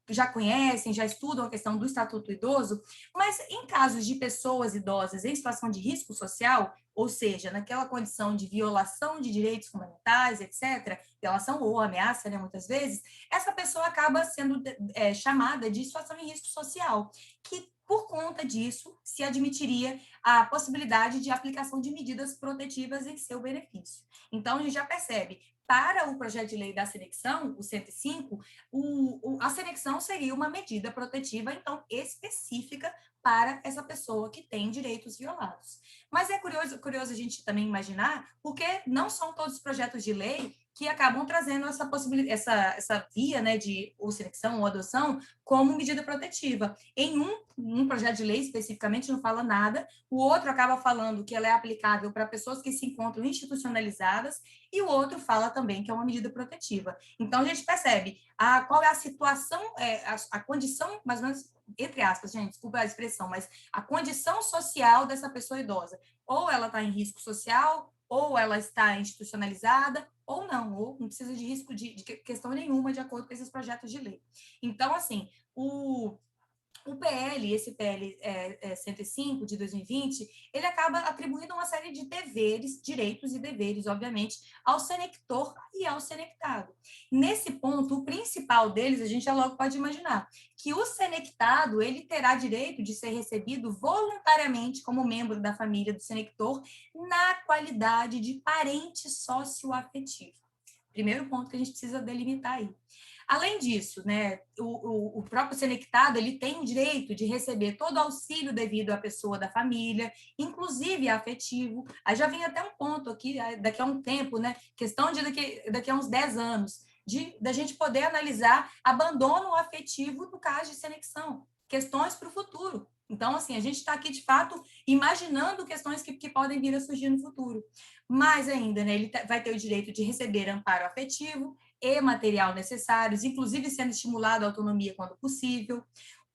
Speaker 2: já conhecem, já estudam a questão do Estatuto do Idoso, mas em casos de pessoas idosas em situação de risco social, ou seja, naquela condição de violação de direitos fundamentais, etc., violação ou ameaça, né, muitas vezes, essa pessoa acaba sendo chamada de situação de risco social, que, por conta disso, se admitiria a possibilidade de aplicação de medidas protetivas em seu benefício. Então, a gente já percebe, para o projeto de lei da Senexão, o 105, a Senexão seria uma medida protetiva, então, específica para essa pessoa que tem direitos violados. Mas é curioso a gente também imaginar, porque não são todos os projetos de lei que acabam trazendo essa possibilidade, essa via, né, de ou Senexão ou adoção como medida protetiva. Em um projeto de lei especificamente não fala nada, o outro acaba falando que ela é aplicável para pessoas que se encontram institucionalizadas, e o outro fala também que é uma medida protetiva. Então, a gente percebe qual é a situação, a condição, mais ou menos, entre aspas, gente, desculpa a expressão, mas a condição social dessa pessoa idosa. Ou ela está em risco social, ou ela está institucionalizada, ou não precisa de risco de questão nenhuma, de acordo com esses projetos de lei. Então, assim, esse PL 105 de 2020, ele acaba atribuindo uma série de deveres, direitos e deveres, obviamente, ao senector e ao senectado. Nesse ponto, o principal deles, a gente já logo pode imaginar, que o senectado, ele terá direito de ser recebido voluntariamente como membro da família do senector na qualidade de parente socioafetivo. Primeiro ponto que a gente precisa delimitar aí. Além disso, né, o próprio senectado, ele tem o direito de receber todo o auxílio devido à pessoa da família, inclusive afetivo. Aí já vem até um ponto aqui, daqui a um tempo, né, questão de daqui a uns 10 anos, da gente poder analisar abandono afetivo no caso de senexão, questões para o futuro. Então, assim, a gente está aqui, de fato, imaginando questões que podem vir a surgir no futuro. Mais ainda, né, ele vai ter o direito de receber amparo afetivo e material necessários, inclusive sendo estimulado a autonomia quando possível.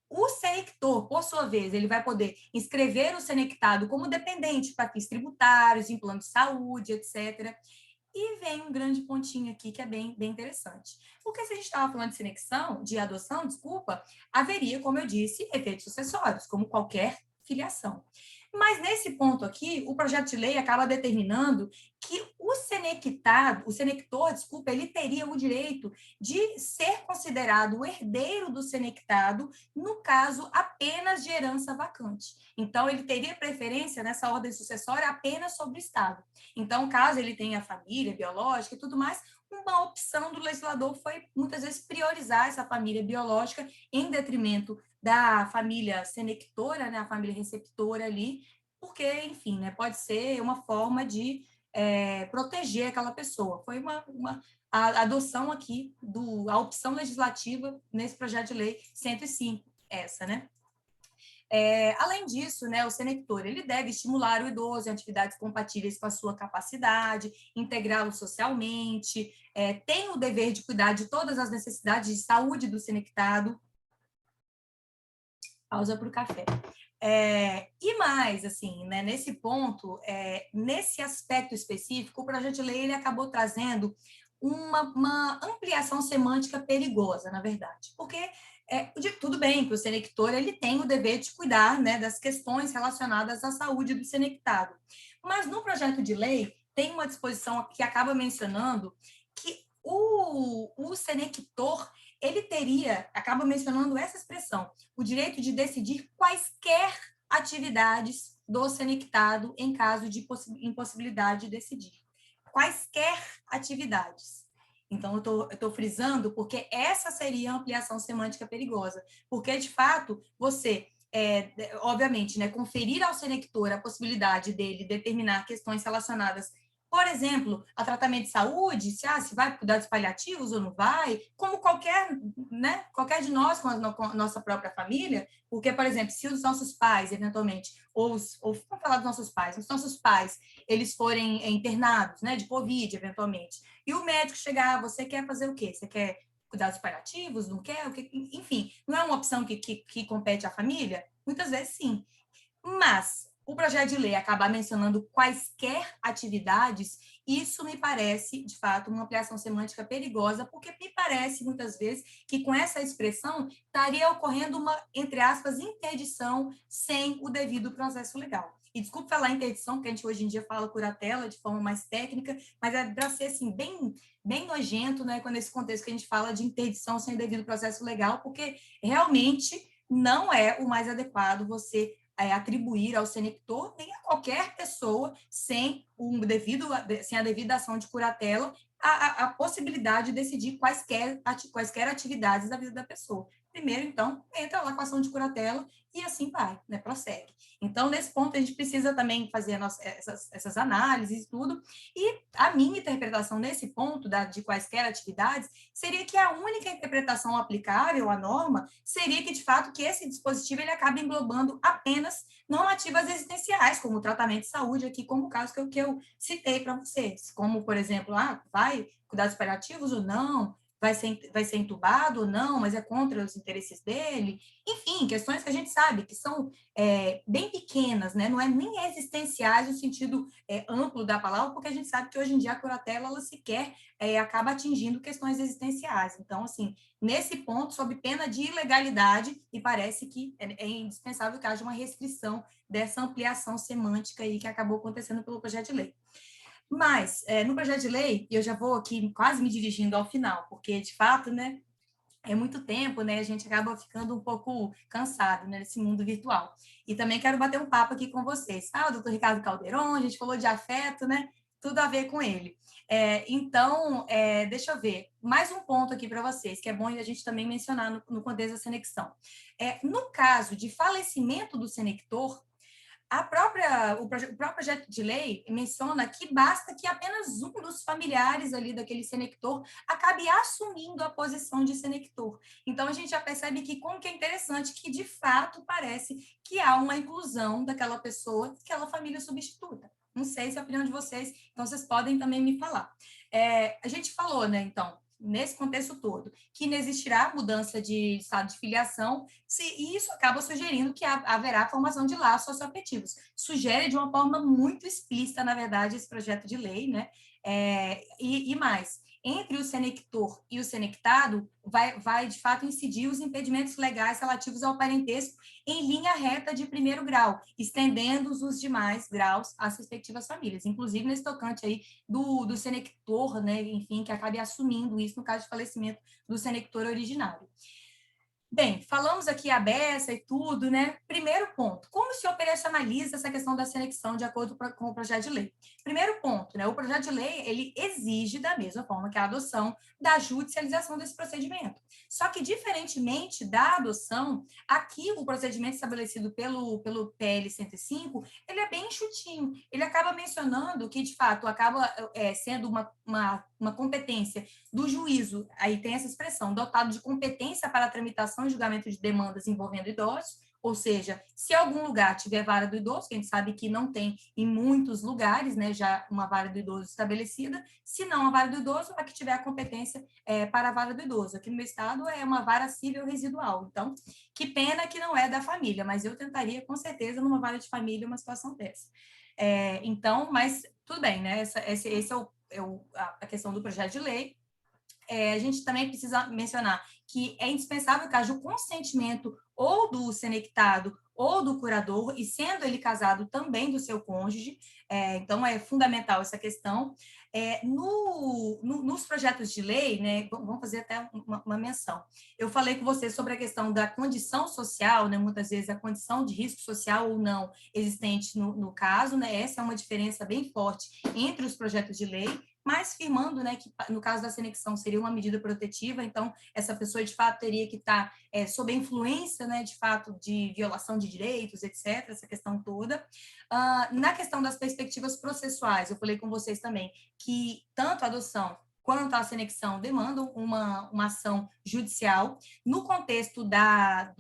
Speaker 2: O senector, por sua vez, ele vai poder inscrever o senectado como dependente para fins tributários, em plano de saúde, etc. E vem um grande pontinho aqui que é bem interessante. Porque se a gente estava falando de senexão, de adoção, desculpa, haveria, como eu disse, efeitos sucessórios, como qualquer filiação. Mas nesse ponto aqui, o projeto de lei acaba determinando que o senector, desculpa, ele teria o direito de ser considerado o herdeiro do senectado no caso apenas de herança vacante. Então, ele teria preferência nessa ordem sucessória apenas sobre o Estado. Então, caso ele tenha família biológica e tudo mais, uma opção do legislador foi, muitas vezes, priorizar essa família biológica em detrimento da família senectora, né, a família receptora ali, porque, enfim, né, pode ser uma forma de proteger aquela pessoa. Foi a adoção aqui, a opção legislativa nesse projeto de lei 105, essa, né? Além disso, né, o senector ele deve estimular o idoso em atividades compatíveis com a sua capacidade, integrá-lo socialmente, tem o dever de cuidar de todas as necessidades de saúde do senectado. Pausa para o café. E mais, assim, né, nesse ponto, nesse aspecto específico, o projeto de lei ele acabou trazendo uma ampliação semântica perigosa, na verdade, porque tudo bem que o senector ele tem o dever de cuidar, né, das questões relacionadas à saúde do senectado, mas no projeto de lei tem uma disposição que acaba mencionando que o senector ele acaba mencionando essa expressão, o direito de decidir quaisquer atividades do senectado em caso de impossibilidade de decidir. Quaisquer atividades. Então, eu estou frisando porque essa seria a ampliação semântica perigosa, porque, de fato, você, obviamente, né, conferir ao senector a possibilidade dele determinar questões relacionadas, por exemplo, a tratamento de saúde, se vai cuidar de paliativos ou não vai, como qualquer de nós com a nossa própria família, porque, por exemplo, se os nossos pais, eventualmente, vamos falar dos nossos pais, se os nossos pais, eles forem internados, né, de Covid, eventualmente, e o médico chegar, você quer fazer o quê? Você quer cuidados paliativos, não quer, enfim, não é uma opção que compete à família? Muitas vezes sim. Mas o projeto de lei acabar mencionando quaisquer atividades, isso me parece, de fato, uma ampliação semântica perigosa, porque me parece, muitas vezes, que com essa expressão estaria ocorrendo uma, entre aspas, interdição sem o devido processo legal. E desculpe falar interdição, porque a gente hoje em dia fala curatela de forma mais técnica, mas é para ser assim, bem nojento, né, quando esse contexto que a gente fala de interdição sem devido processo legal, porque realmente não é o mais adequado você atribuir ao senector nem a qualquer pessoa sem a devida ação de curatela a possibilidade de decidir quaisquer atividades da vida da pessoa. Primeiro, então, entra lá com a ação de curatela e assim vai, né? Prossegue. Então, nesse ponto, a gente precisa também fazer essas análises e tudo. E a minha interpretação nesse ponto de quaisquer atividades seria que a única interpretação aplicável à norma seria que, de fato, que esse dispositivo ele acaba englobando apenas normativas existenciais, como o tratamento de saúde, aqui como o caso que eu citei para vocês, como, por exemplo, vai cuidados paliativos ou não, vai ser entubado ou não, mas é contra os interesses dele. Enfim, questões que a gente sabe que são bem pequenas, né? Não é nem existenciais no sentido amplo da palavra, porque a gente sabe que hoje em dia a curatela, ela sequer acaba atingindo questões existenciais. Então, assim, nesse ponto, sob pena de ilegalidade, e parece que é indispensável que haja uma restrição dessa ampliação semântica aí que acabou acontecendo pelo projeto de lei. Mas, no projeto de lei, eu já vou aqui quase me dirigindo ao final, porque, de fato, né, é muito tempo, né, a gente acaba ficando um pouco cansado, né, nesse mundo virtual. E também quero bater um papo aqui com vocês. O doutor Ricardo Calderon, a gente falou de afeto, né, tudo a ver com ele. Então, deixa eu ver, mais um ponto aqui para vocês, que é bom a gente também mencionar no contexto da senecção. No caso de falecimento do senector, o próprio projeto de lei menciona que basta que apenas um dos familiares ali daquele senector acabe assumindo a posição de senector. Então, a gente já percebe que como que é interessante que, de fato, parece que há uma inclusão daquela pessoa, daquela família substituta. Não sei se é a opinião de vocês, então vocês podem também me falar. A gente falou, né, então, nesse contexto todo, que não existirá mudança de estado de filiação, e isso acaba sugerindo que haverá formação de laços socioafetivos. Sugere de uma forma muito explícita, na verdade, esse projeto de lei, né? E mais, entre o senector e o senectado, vai de fato incidir os impedimentos legais relativos ao parentesco em linha reta de primeiro grau, estendendo os demais graus às respectivas famílias, inclusive nesse tocante aí do senector, né, enfim, que acabe assumindo isso no caso de falecimento do senector originário. Bem, falamos aqui a beça e tudo, né? Primeiro ponto, como se operacionaliza essa questão da senecção de acordo com o projeto de lei? Primeiro ponto, né? O projeto de lei, ele exige, da mesma forma que a adoção, da judicialização desse procedimento. Só que, diferentemente da adoção, aqui o procedimento estabelecido pelo PL 105, ele é bem enxutinho. Ele acaba mencionando que, de fato, acaba sendo uma competência do juízo, aí tem essa expressão, dotado de competência para a tramitação e julgamento de demandas envolvendo idosos, ou seja, se algum lugar tiver vara do idoso, que a gente sabe que não tem em muitos lugares, né, já uma vara do idoso estabelecida, se não a vara do idoso, a que tiver a competência para a vara do idoso. Aqui no meu estado é uma vara civil residual, então, que pena que não é da família, mas eu tentaria com certeza numa vara de família uma situação dessa. Então, mas tudo bem, né, esse é a questão do projeto de lei. A gente também precisa mencionar que é indispensável que haja o consentimento ou do senectado ou do curador, e sendo ele casado também do seu cônjuge, então é fundamental essa questão. Nos projetos de lei, né, vamos fazer até uma menção. Eu falei com você sobre a questão da condição social, né, muitas vezes a condição de risco social ou não existente no caso, né, essa é uma diferença bem forte entre os projetos de lei, mas firmando, né, que no caso da senecção seria uma medida protetiva, então essa pessoa de fato teria que estar sob a influência, né, de fato de violação de direitos, etc., essa questão toda. Na questão das perspectivas processuais, eu falei com vocês também que tanto a adoção quanto a senecção demandam uma ação judicial. No contexto da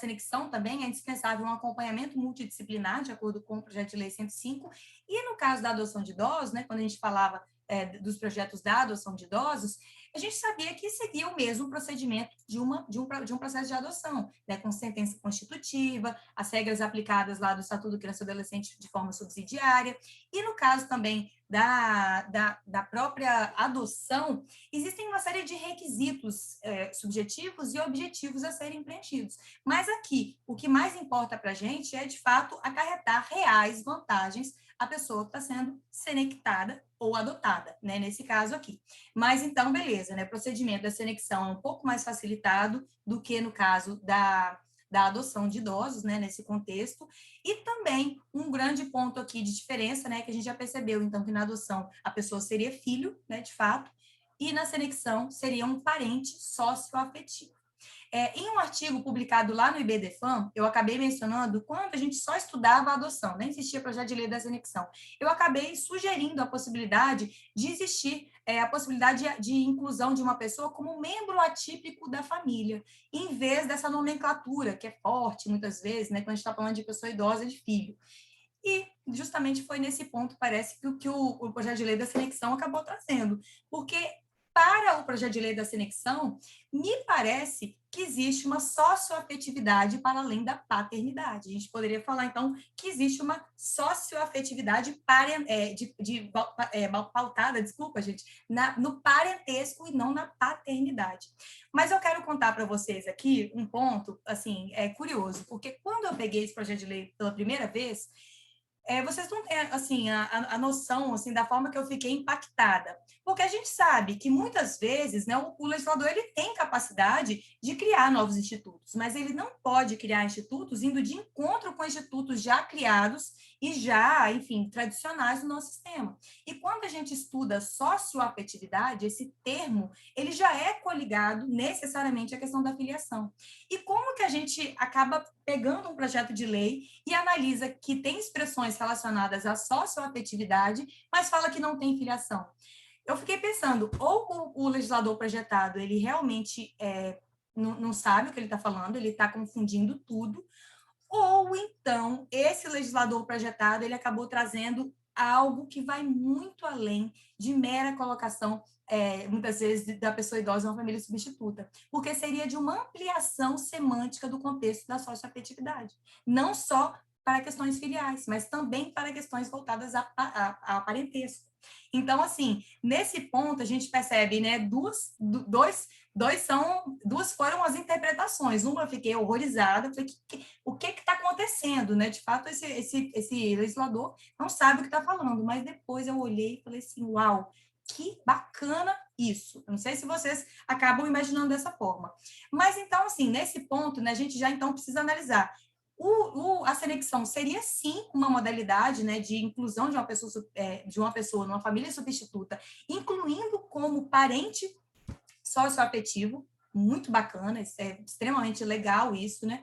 Speaker 2: senecção também é indispensável um acompanhamento multidisciplinar, de acordo com o projeto de lei 105, e no caso da adoção de idosos, né, quando a gente falava dos projetos da adoção de idosos, a gente sabia que seria o mesmo procedimento de um processo de adoção, né, com sentença constitutiva, as regras aplicadas lá do Estatuto da Criança e do Adolescente de forma subsidiária, e no caso também da própria adoção, existem uma série de requisitos subjetivos e objetivos a serem preenchidos. Mas aqui, o que mais importa para a gente é, de fato, acarretar reais vantagens à pessoa que está sendo senectada ou adotada, né, nesse caso aqui. Mas então, beleza, né, o procedimento da senecção é um pouco mais facilitado do que no caso da adoção de idosos, né, nesse contexto, e também um grande ponto aqui de diferença, né, que a gente já percebeu, então, que na adoção a pessoa seria filho, né, de fato, e na senecção seria um parente socioafetivo. Em um artigo publicado lá no IBDFAM, eu acabei mencionando quando a gente só estudava a adoção, nem existia projeto de lei da anexão. Eu acabei sugerindo a possibilidade de existir a possibilidade de inclusão de uma pessoa como membro atípico da família, em vez dessa nomenclatura, que é forte muitas vezes, né, quando a gente está falando de pessoa idosa, de filho. E justamente foi nesse ponto, parece, que o projeto de lei da anexão acabou trazendo, porque para o projeto de lei da anexão, me parece que existe uma socioafetividade para além da paternidade. A gente poderia falar, então, que existe uma socioafetividade pautada, desculpa, gente, no parentesco e não na paternidade. Mas eu quero contar para vocês aqui um ponto, assim, curioso, porque quando eu peguei esse projeto de lei pela primeira vez, vocês não têm, assim, a noção, assim, da forma que eu fiquei impactada. Porque a gente sabe que, muitas vezes, né, o legislador ele tem capacidade de criar novos institutos, mas ele não pode criar institutos indo de encontro com institutos já criados e já, enfim, tradicionais no nosso sistema. E quando a gente estuda socioafetividade, esse termo, ele já é coligado necessariamente à questão da filiação. E como que a gente acaba pegando um projeto de lei e analisa que tem expressões relacionadas à socioafetividade, mas fala que não tem filiação? Eu fiquei pensando, ou o legislador projetado, ele realmente não sabe o que ele está falando, ele está confundindo tudo, ou então esse legislador projetado, ele acabou trazendo algo que vai muito além de mera colocação, muitas vezes, da pessoa idosa em uma família substituta, porque seria de uma ampliação semântica do contexto da socioafetividade, não só para questões filiais, mas também para questões voltadas a parentesco. Então, assim, nesse ponto, a gente percebe, né, duas foram as interpretações. Uma eu fiquei horrorizada, falei, o que está acontecendo, né? De fato, esse legislador não sabe o que está falando, mas depois eu olhei e falei assim, uau, que bacana isso. Eu não sei se vocês acabam imaginando dessa forma. Mas, então, assim, nesse ponto, né, a gente já, então, precisa analisar. A senexão seria, sim, uma modalidade, né, de inclusão de uma pessoa numa família substituta, incluindo como parente socioafetivo, muito bacana, é extremamente legal isso, né?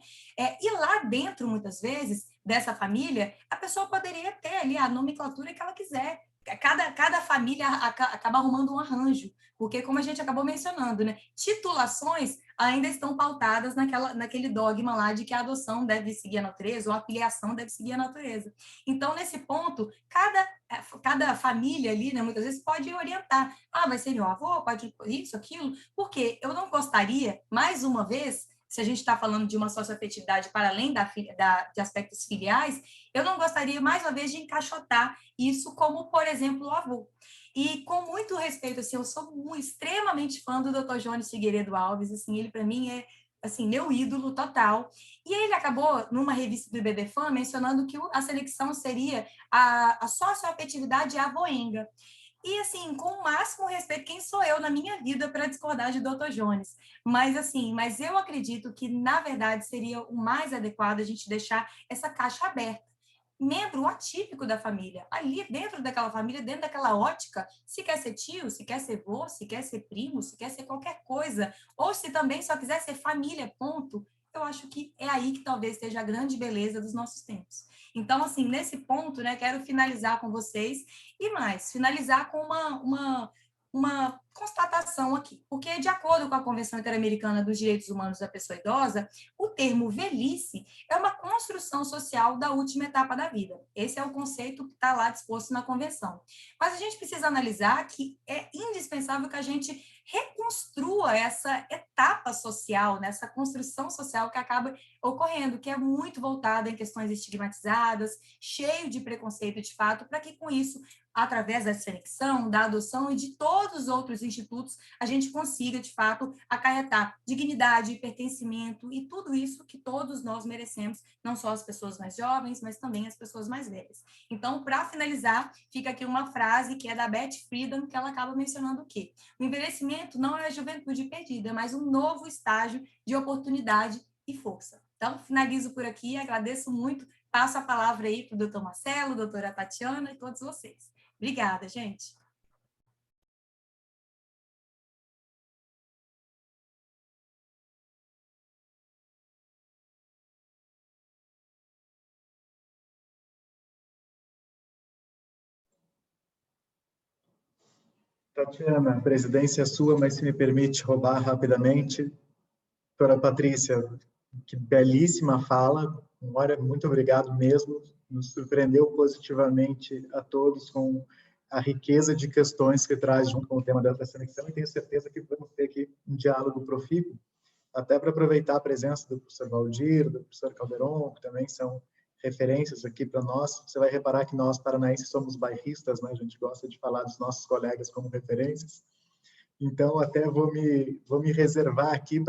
Speaker 2: E lá dentro, muitas vezes, dessa família, a pessoa poderia ter ali a nomenclatura que ela quiser. Cada família acaba arrumando um arranjo, porque, como a gente acabou mencionando, né, titulações ainda estão pautadas naquele dogma lá de que a adoção deve seguir a natureza ou a filiação deve seguir a natureza. Então, nesse ponto, cada família ali, né, muitas vezes pode orientar. Vai ser meu avô, pode isso, aquilo, porque eu não gostaria, mais uma vez, se a gente está falando de uma socioafetividade para além de aspectos filiais, eu não gostaria, mais uma vez, de encaixotar isso como, por exemplo, o avô. E, com muito respeito, assim, eu sou extremamente fã do Dr. Jones Figueiredo Alves, assim, ele, para mim, é assim, meu ídolo total. E ele acabou, numa revista do IBDFAM, mencionando que a seleção seria a socioafetividade avoenga. E, assim, com o máximo respeito, quem sou eu na minha vida para discordar de Dr. Jones? Mas, assim, eu acredito que, na verdade, seria o mais adequado a gente deixar essa caixa aberta. Membro atípico da família, ali dentro daquela família, dentro daquela ótica, se quer ser tio, se quer ser vô, se quer ser primo, se quer ser qualquer coisa, ou se também só quiser ser família, ponto, eu acho que é aí que talvez esteja a grande beleza dos nossos tempos. Então, assim, nesse ponto, né, quero finalizar com vocês, e mais, finalizar com uma constatação aqui, porque, de acordo com a Convenção Interamericana dos Direitos Humanos da Pessoa Idosa, o termo velhice é uma construção social da última etapa da vida. Esse é o conceito que está lá disposto na Convenção. Mas a gente precisa analisar que é indispensável que a gente construa essa etapa social, nessa construção social que acaba ocorrendo, que é muito voltada em questões estigmatizadas, cheio de preconceito de fato, para que com isso, através da selekção, da adoção e de todos os outros institutos, a gente consiga, de fato, acarretar dignidade, pertencimento e tudo isso que todos nós merecemos, não só as pessoas mais jovens, mas também as pessoas mais velhas. Então, para finalizar, fica aqui uma frase que é da Beth Friedan, que ela acaba mencionando o quê? O envelhecimento não é a juventude perdida, mas um novo estágio de oportunidade e força. Então, finalizo por aqui, agradeço muito, passo a palavra aí para o doutor Marcelo, doutora Tatiana e todos vocês. Obrigada, gente.
Speaker 3: Tatiana, a presidência é sua, mas se me permite roubar rapidamente. Doutora Patrícia, que belíssima fala. Muito obrigado mesmo. Nos surpreendeu positivamente a todos com a riqueza de questões que traz junto com o tema dessa selekção, e tenho certeza que vamos ter aqui um diálogo profícuo, até para aproveitar a presença do professor Valdir, do professor Calderon, que também são referências aqui para nós. Você vai reparar que nós, paranaenses, somos bairristas, né? A gente gosta de falar dos nossos colegas como referências. Então, até vou me reservar aqui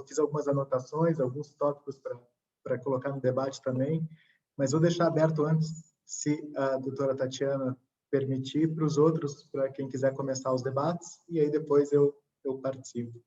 Speaker 3: fiz algumas anotações, alguns tópicos para colocar no debate também, mas vou deixar aberto antes, se a doutora Tatiana permitir, para os outros, para quem quiser começar os debates, e aí depois eu participo.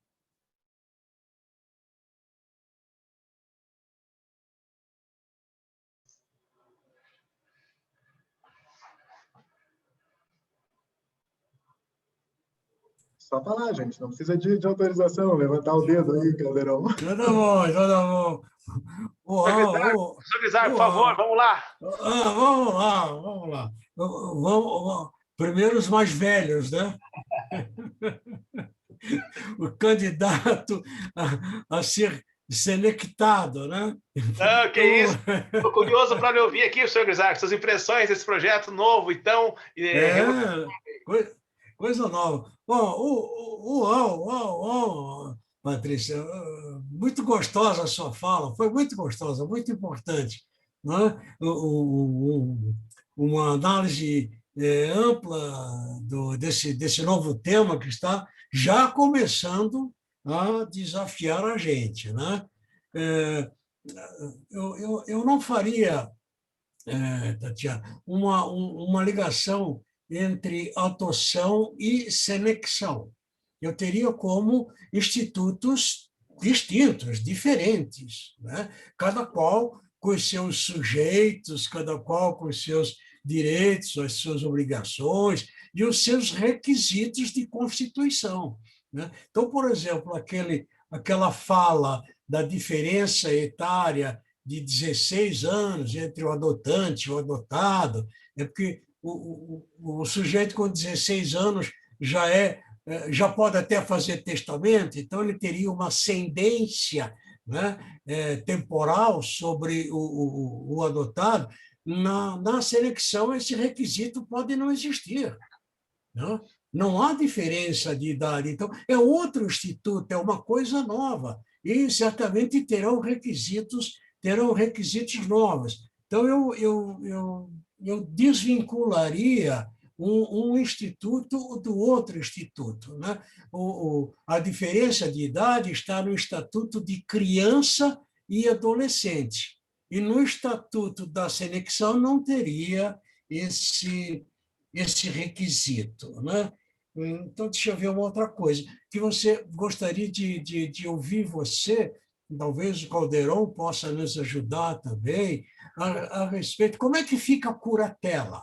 Speaker 3: Só falar, gente, não precisa de autorização, levantar o dedo aí, Caldeirão.
Speaker 4: Tudo bom, tudo bom.
Speaker 5: Professor Guizar, por favor, vamos lá.
Speaker 4: Vamos lá. Primeiro os mais velhos, né? O candidato a ser selectado, né?
Speaker 5: Não, que isso. Estou curioso para lhe ouvir aqui, professor Guizar, suas impressões desse projeto novo, então.
Speaker 4: Coisa nova. Bom, Patrícia, muito gostosa a sua fala, foi muito gostosa, muito importante, né? Uma análise ampla desse novo tema que está já começando a desafiar a gente, né? Eu não faria, Tatiana, uma ligação entre adoção e selekção. Eu teria como institutos distintos, diferentes, né? Cada qual com os seus sujeitos, cada qual com os seus direitos, as suas obrigações e os seus requisitos de constituição, né? Então, por exemplo, aquela fala da diferença etária de 16 anos entre o adotante e o adotado, é porque o sujeito com 16 anos já pode até fazer testamento, então ele teria uma ascendência, né, temporal sobre o adotado. Na selekção, esse requisito pode não existir, né? Não há diferença de idade. Então, é outro instituto, é uma coisa nova, e certamente terão requisitos novos. Então, eu desvincularia um instituto do outro instituto, né? A diferença de idade está no Estatuto de Criança e Adolescente. E no Estatuto da Selekção não teria esse requisito, né? Então, deixa eu ver uma outra coisa, que você gostaria de ouvir você, talvez o Calderon possa nos ajudar também, a respeito. Como é que fica a curatela?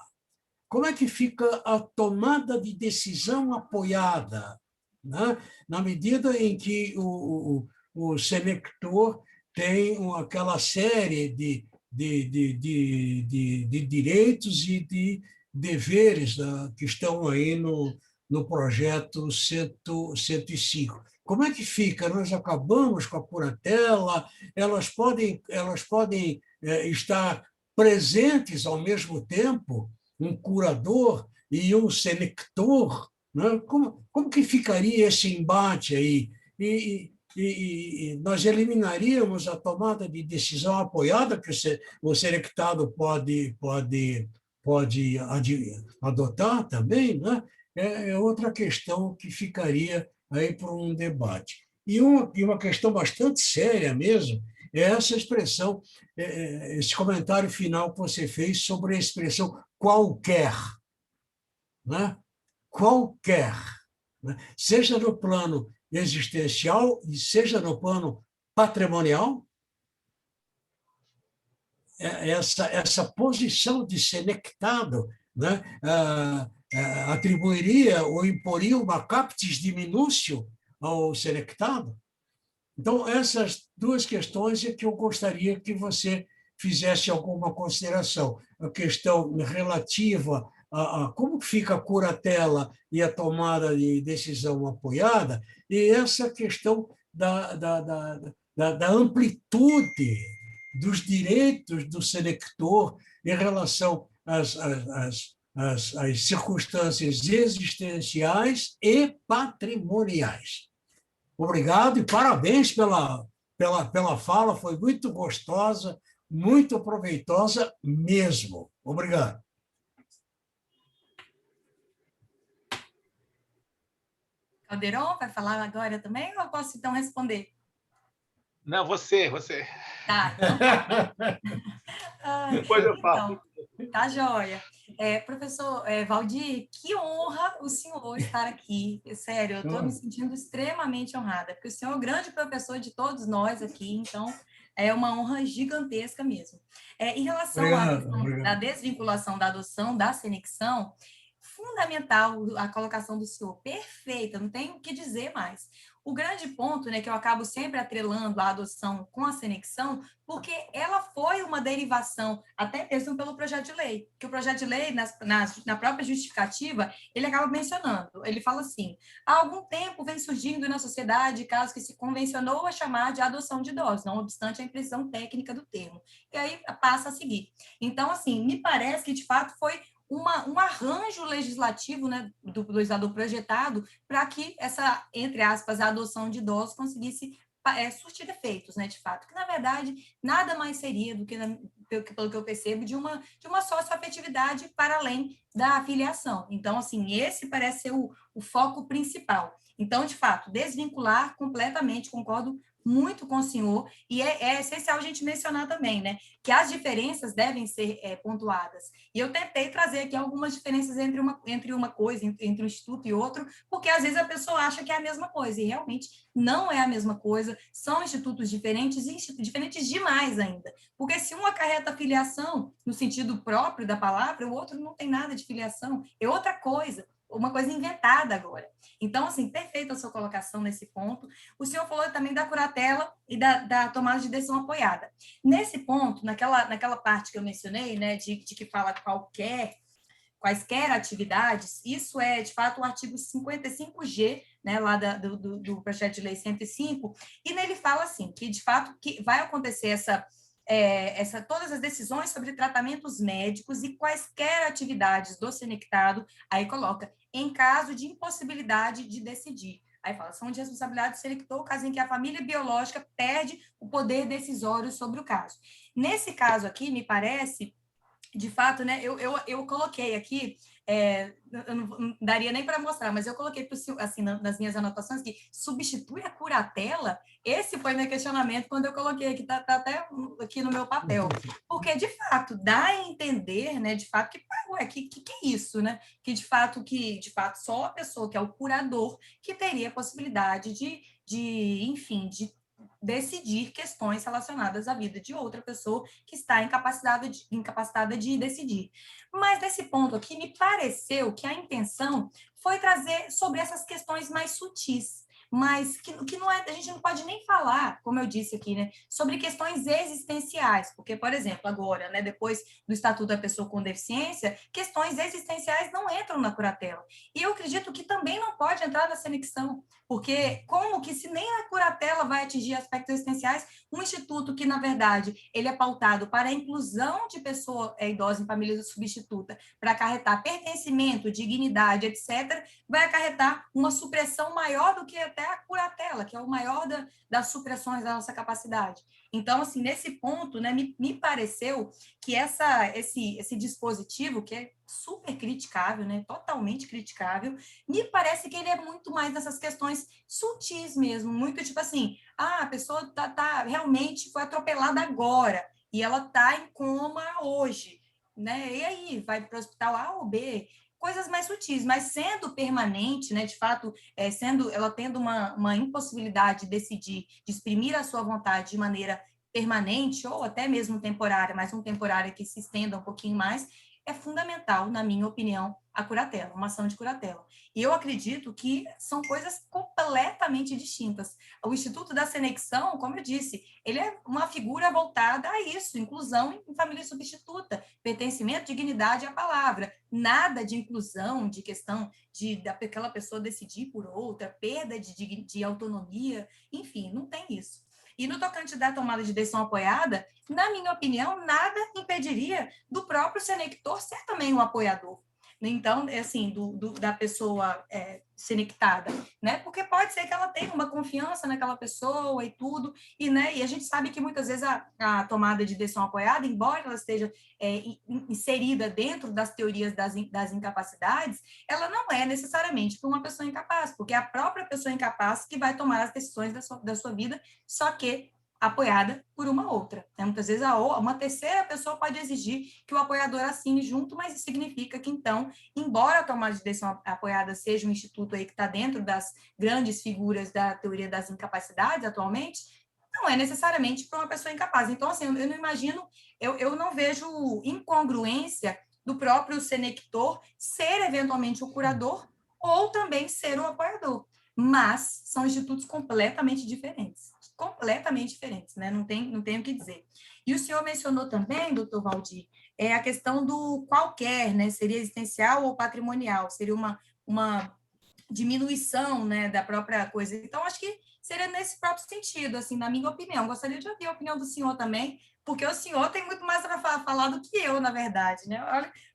Speaker 4: Como é que fica a tomada de decisão apoiada, né? Na medida em que o selector tem aquela série de direitos e de deveres, né, que estão aí no projeto 105. Como é que fica? Nós acabamos com a curatela, elas podem estar presentes ao mesmo tempo, um curador e um selector, né? Como que ficaria esse embate aí? E nós eliminaríamos a tomada de decisão apoiada que o Senectado pode adotar também, né? É outra questão que ficaria aí para um debate. E uma questão bastante séria mesmo é essa expressão, esse comentário final que você fez sobre a expressão qualquer, né? Qualquer, né? Seja no plano existencial e seja no plano patrimonial, essa posição de Senectado, né? Atribuiria ou imporia uma captis diminutio ao Senectado. Então, essas duas questões é que eu gostaria que você fizesse alguma consideração. A questão relativa a como fica a curatela e a tomada de decisão apoiada, e essa questão da amplitude dos direitos do selector em relação às circunstâncias existenciais e patrimoniais. Obrigado e parabéns pela fala, foi muito gostosa, muito proveitosa mesmo. Obrigado.
Speaker 2: Calderon, vai falar agora também ou eu posso então responder?
Speaker 5: Não, você.
Speaker 2: Tá, então tá.
Speaker 5: Depois eu falo.
Speaker 2: Então, tá joia. Professor Valdir, que honra o senhor estar aqui. Sério, eu estou me sentindo extremamente honrada, porque o senhor é o grande professor de todos nós aqui, então é uma honra gigantesca mesmo. Em relação à questão da desvinculação da adoção, da senecção, fundamental a colocação do senhor, perfeita, não tenho o que dizer mais. O grande ponto, né, que eu acabo sempre atrelando a adoção com a senecção, porque ela foi uma derivação, até mesmo pelo projeto de lei, que o projeto de lei, na própria justificativa, ele acaba mencionando, ele fala assim, há algum tempo vem surgindo na sociedade casos que se convencionou a chamar de adoção de idosos, não obstante a imprecisão técnica do termo, e aí passa a seguir. Então, assim, me parece que, de fato, foi um arranjo legislativo, né, do legislador projetado para que essa, entre aspas, a adoção de idosos conseguisse surtir efeitos, né, de fato, que na verdade nada mais seria do que, pelo que eu percebo, de uma socioafetividade para além da filiação. Então, assim, esse parece ser o foco principal. Então, de fato, desvincular completamente, concordo muito com o senhor, e é essencial a gente mencionar também, né, que as diferenças devem ser pontuadas. E eu tentei trazer aqui algumas diferenças entre uma coisa, entre um instituto e outro, porque às vezes a pessoa acha que é a mesma coisa, e realmente não é a mesma coisa, são institutos diferentes, e diferentes demais ainda. Porque se um acarreta filiação, no sentido próprio da palavra, o outro não tem nada de filiação, é outra coisa, uma coisa inventada agora. Então, assim, perfeita a sua colocação nesse ponto. O senhor falou também da curatela e da tomada de decisão apoiada. Nesse ponto, naquela parte que eu mencionei, né, de que fala quaisquer atividades, isso é, de fato, o artigo 55G, né, lá do projeto de lei 105, e nele fala assim, que, de fato, que vai acontecer todas as decisões sobre tratamentos médicos e quaisquer atividades do senectado, aí coloca, em caso de impossibilidade de decidir. Aí fala, são de responsabilidade do selector, o caso em que a família biológica perde o poder decisório sobre o caso. Nesse caso aqui, me parece, de fato, né, eu coloquei aqui, eu não daria nem para mostrar, mas eu coloquei assim, nas minhas anotações que substitui a curatela. Esse foi meu questionamento quando eu coloquei aqui, tá até aqui no meu papel, porque de fato dá a entender, né, de fato que é isso, né, que de fato só a pessoa que é o curador que teria a possibilidade enfim, de decidir questões relacionadas à vida de outra pessoa que está incapacitada de decidir. Mas nesse ponto aqui, me pareceu que a intenção foi trazer sobre essas questões mais sutis, mas que não é, a gente não pode nem falar, como eu disse aqui, né, sobre questões existenciais, porque, por exemplo, agora, né, depois do Estatuto da Pessoa com Deficiência, questões existenciais não entram na curatela. E eu acredito que também não pode entrar na senecção, porque como que se nem a curatela vai atingir aspectos existenciais, um instituto que, na verdade, ele é pautado para a inclusão de pessoa idosa em família substituta, para acarretar pertencimento, dignidade, etc., vai acarretar uma supressão maior do que até a curatela, que é o maior das supressões da nossa capacidade. Então, assim, nesse ponto, né, me pareceu que esse dispositivo, que é super criticável, né, totalmente criticável, me parece que ele é muito mais nessas questões sutis mesmo, muito tipo assim, a pessoa realmente foi atropelada agora, e ela está em coma hoje, né? E aí, vai para o hospital A ou B? Coisas mais sutis, mas sendo permanente, né, de fato, ela tendo uma impossibilidade de decidir, de exprimir a sua vontade de maneira permanente, ou até mesmo temporária, mas um temporária que se estenda um pouquinho mais, é fundamental, na minha opinião, a curatela, uma ação de curatela. E eu acredito que são coisas completamente distintas. O Instituto da Senecção, como eu disse, ele é uma figura voltada a isso, inclusão em família substituta, pertencimento, dignidade à palavra. Nada de inclusão, de questão daquela pessoa decidir por outra, perda de autonomia, enfim, não tem isso. E no tocante da tomada de decisão apoiada, na minha opinião, nada impediria do próprio senector ser também um apoiador. Então, assim, da pessoa senectada, né? Porque pode ser que ela tenha uma confiança naquela pessoa e tudo, né? E a gente sabe que muitas vezes a tomada de decisão apoiada, embora ela esteja inserida dentro das teorias das incapacidades, ela não é necessariamente para uma pessoa incapaz, porque é a própria pessoa incapaz que vai tomar as decisões da sua vida, só que apoiada por uma outra. Né? Muitas vezes uma terceira pessoa pode exigir que o apoiador assine junto, mas isso significa que, então, embora a tomada de decisão apoiada seja um instituto aí que está dentro das grandes figuras da teoria das incapacidades atualmente, não é necessariamente para uma pessoa incapaz. Então, assim, eu não imagino, eu não vejo incongruência do próprio senector ser eventualmente o curador ou também ser o apoiador. Mas são institutos completamente diferentes, né? Não tem o que dizer. E o senhor mencionou também, doutor Valdir, a questão do qualquer, né? Seria existencial ou patrimonial, seria uma diminuição, né, da própria coisa. Então, acho que seria nesse próprio sentido, assim, na minha opinião. Gostaria de ouvir a opinião do senhor também, porque o senhor tem muito mais para falar do que eu, na verdade, né?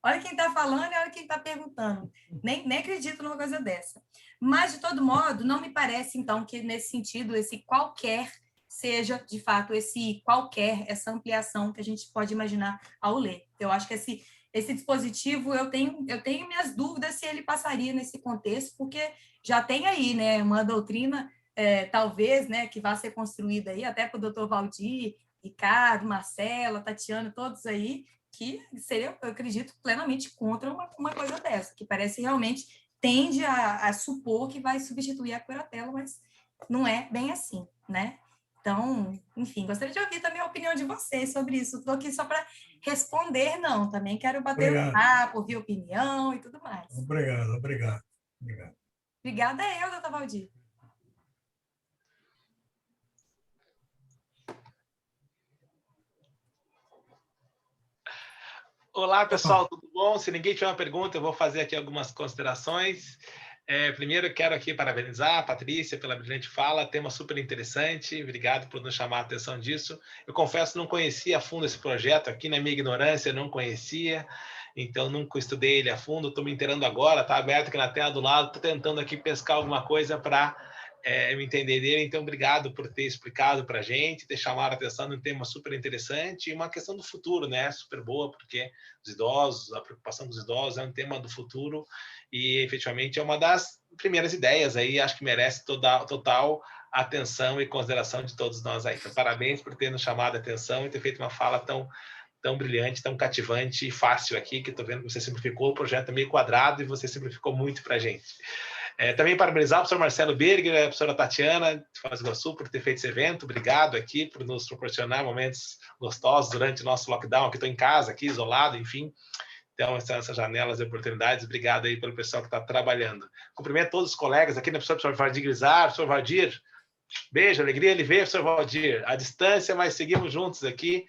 Speaker 2: Olha quem está falando e olha quem está perguntando. Nem acredito numa coisa dessa. Mas, de todo modo, não me parece, então, que nesse sentido, esse qualquer seja, de fato, essa ampliação que a gente pode imaginar ao ler. Eu acho que esse dispositivo, eu tenho minhas dúvidas se ele passaria nesse contexto, porque já tem aí, né, uma doutrina, talvez, né, que vai ser construída aí, até para o doutor Valdir, Ricardo, Marcela, Tatiana, todos aí, que seria, eu acredito, plenamente contra uma coisa dessa, que parece realmente tende a supor que vai substituir a curatela, mas não é bem assim, né? Então, enfim, gostaria de ouvir também a opinião de vocês sobre isso. Estou aqui só para responder, não. Também quero bater um papo, ouvir opinião e tudo mais.
Speaker 4: Obrigado.
Speaker 2: Obrigada eu, doutor Valdir.
Speaker 5: Olá, pessoal, tudo bom? Se ninguém tiver uma pergunta, eu vou fazer aqui algumas considerações. Primeiro, quero aqui parabenizar a Patrícia pela brilhante fala, tema super interessante, obrigado por nos chamar a atenção disso. Eu confesso que não conhecia a fundo esse projeto aqui, na minha ignorância, eu não conhecia, então nunca estudei ele a fundo, estou me inteirando agora, está aberto aqui na tela do lado, estou tentando aqui pescar alguma coisa para me entender dele, então obrigado por ter explicado para a gente, ter chamado a atenção num tema super interessante e uma questão do futuro, né? Super boa, porque os idosos, a preocupação dos idosos é um tema do futuro e efetivamente é uma das primeiras ideias aí, acho que merece total atenção e consideração de todos nós aí. Então, parabéns por ter nos chamado a atenção e ter feito uma fala tão brilhante, tão cativante e fácil aqui, que estou vendo que você simplificou, o projeto é meio quadrado e você simplificou muito para a gente. Também parabenizar o professor Marcelo Berger e a professora Tatiana, de Foz do Iguaçu, por ter feito esse evento. Obrigado aqui por nos proporcionar momentos gostosos durante o nosso lockdown. Aqui estou em casa, aqui isolado, enfim. Então, essas janelas de oportunidades, obrigado aí pelo pessoal que está trabalhando. Cumprimento todos os colegas aqui, né, professor Valdir Grisar, professor Valdir, beijo, alegria lhe ver, professor Valdir, à distância, mas seguimos juntos aqui,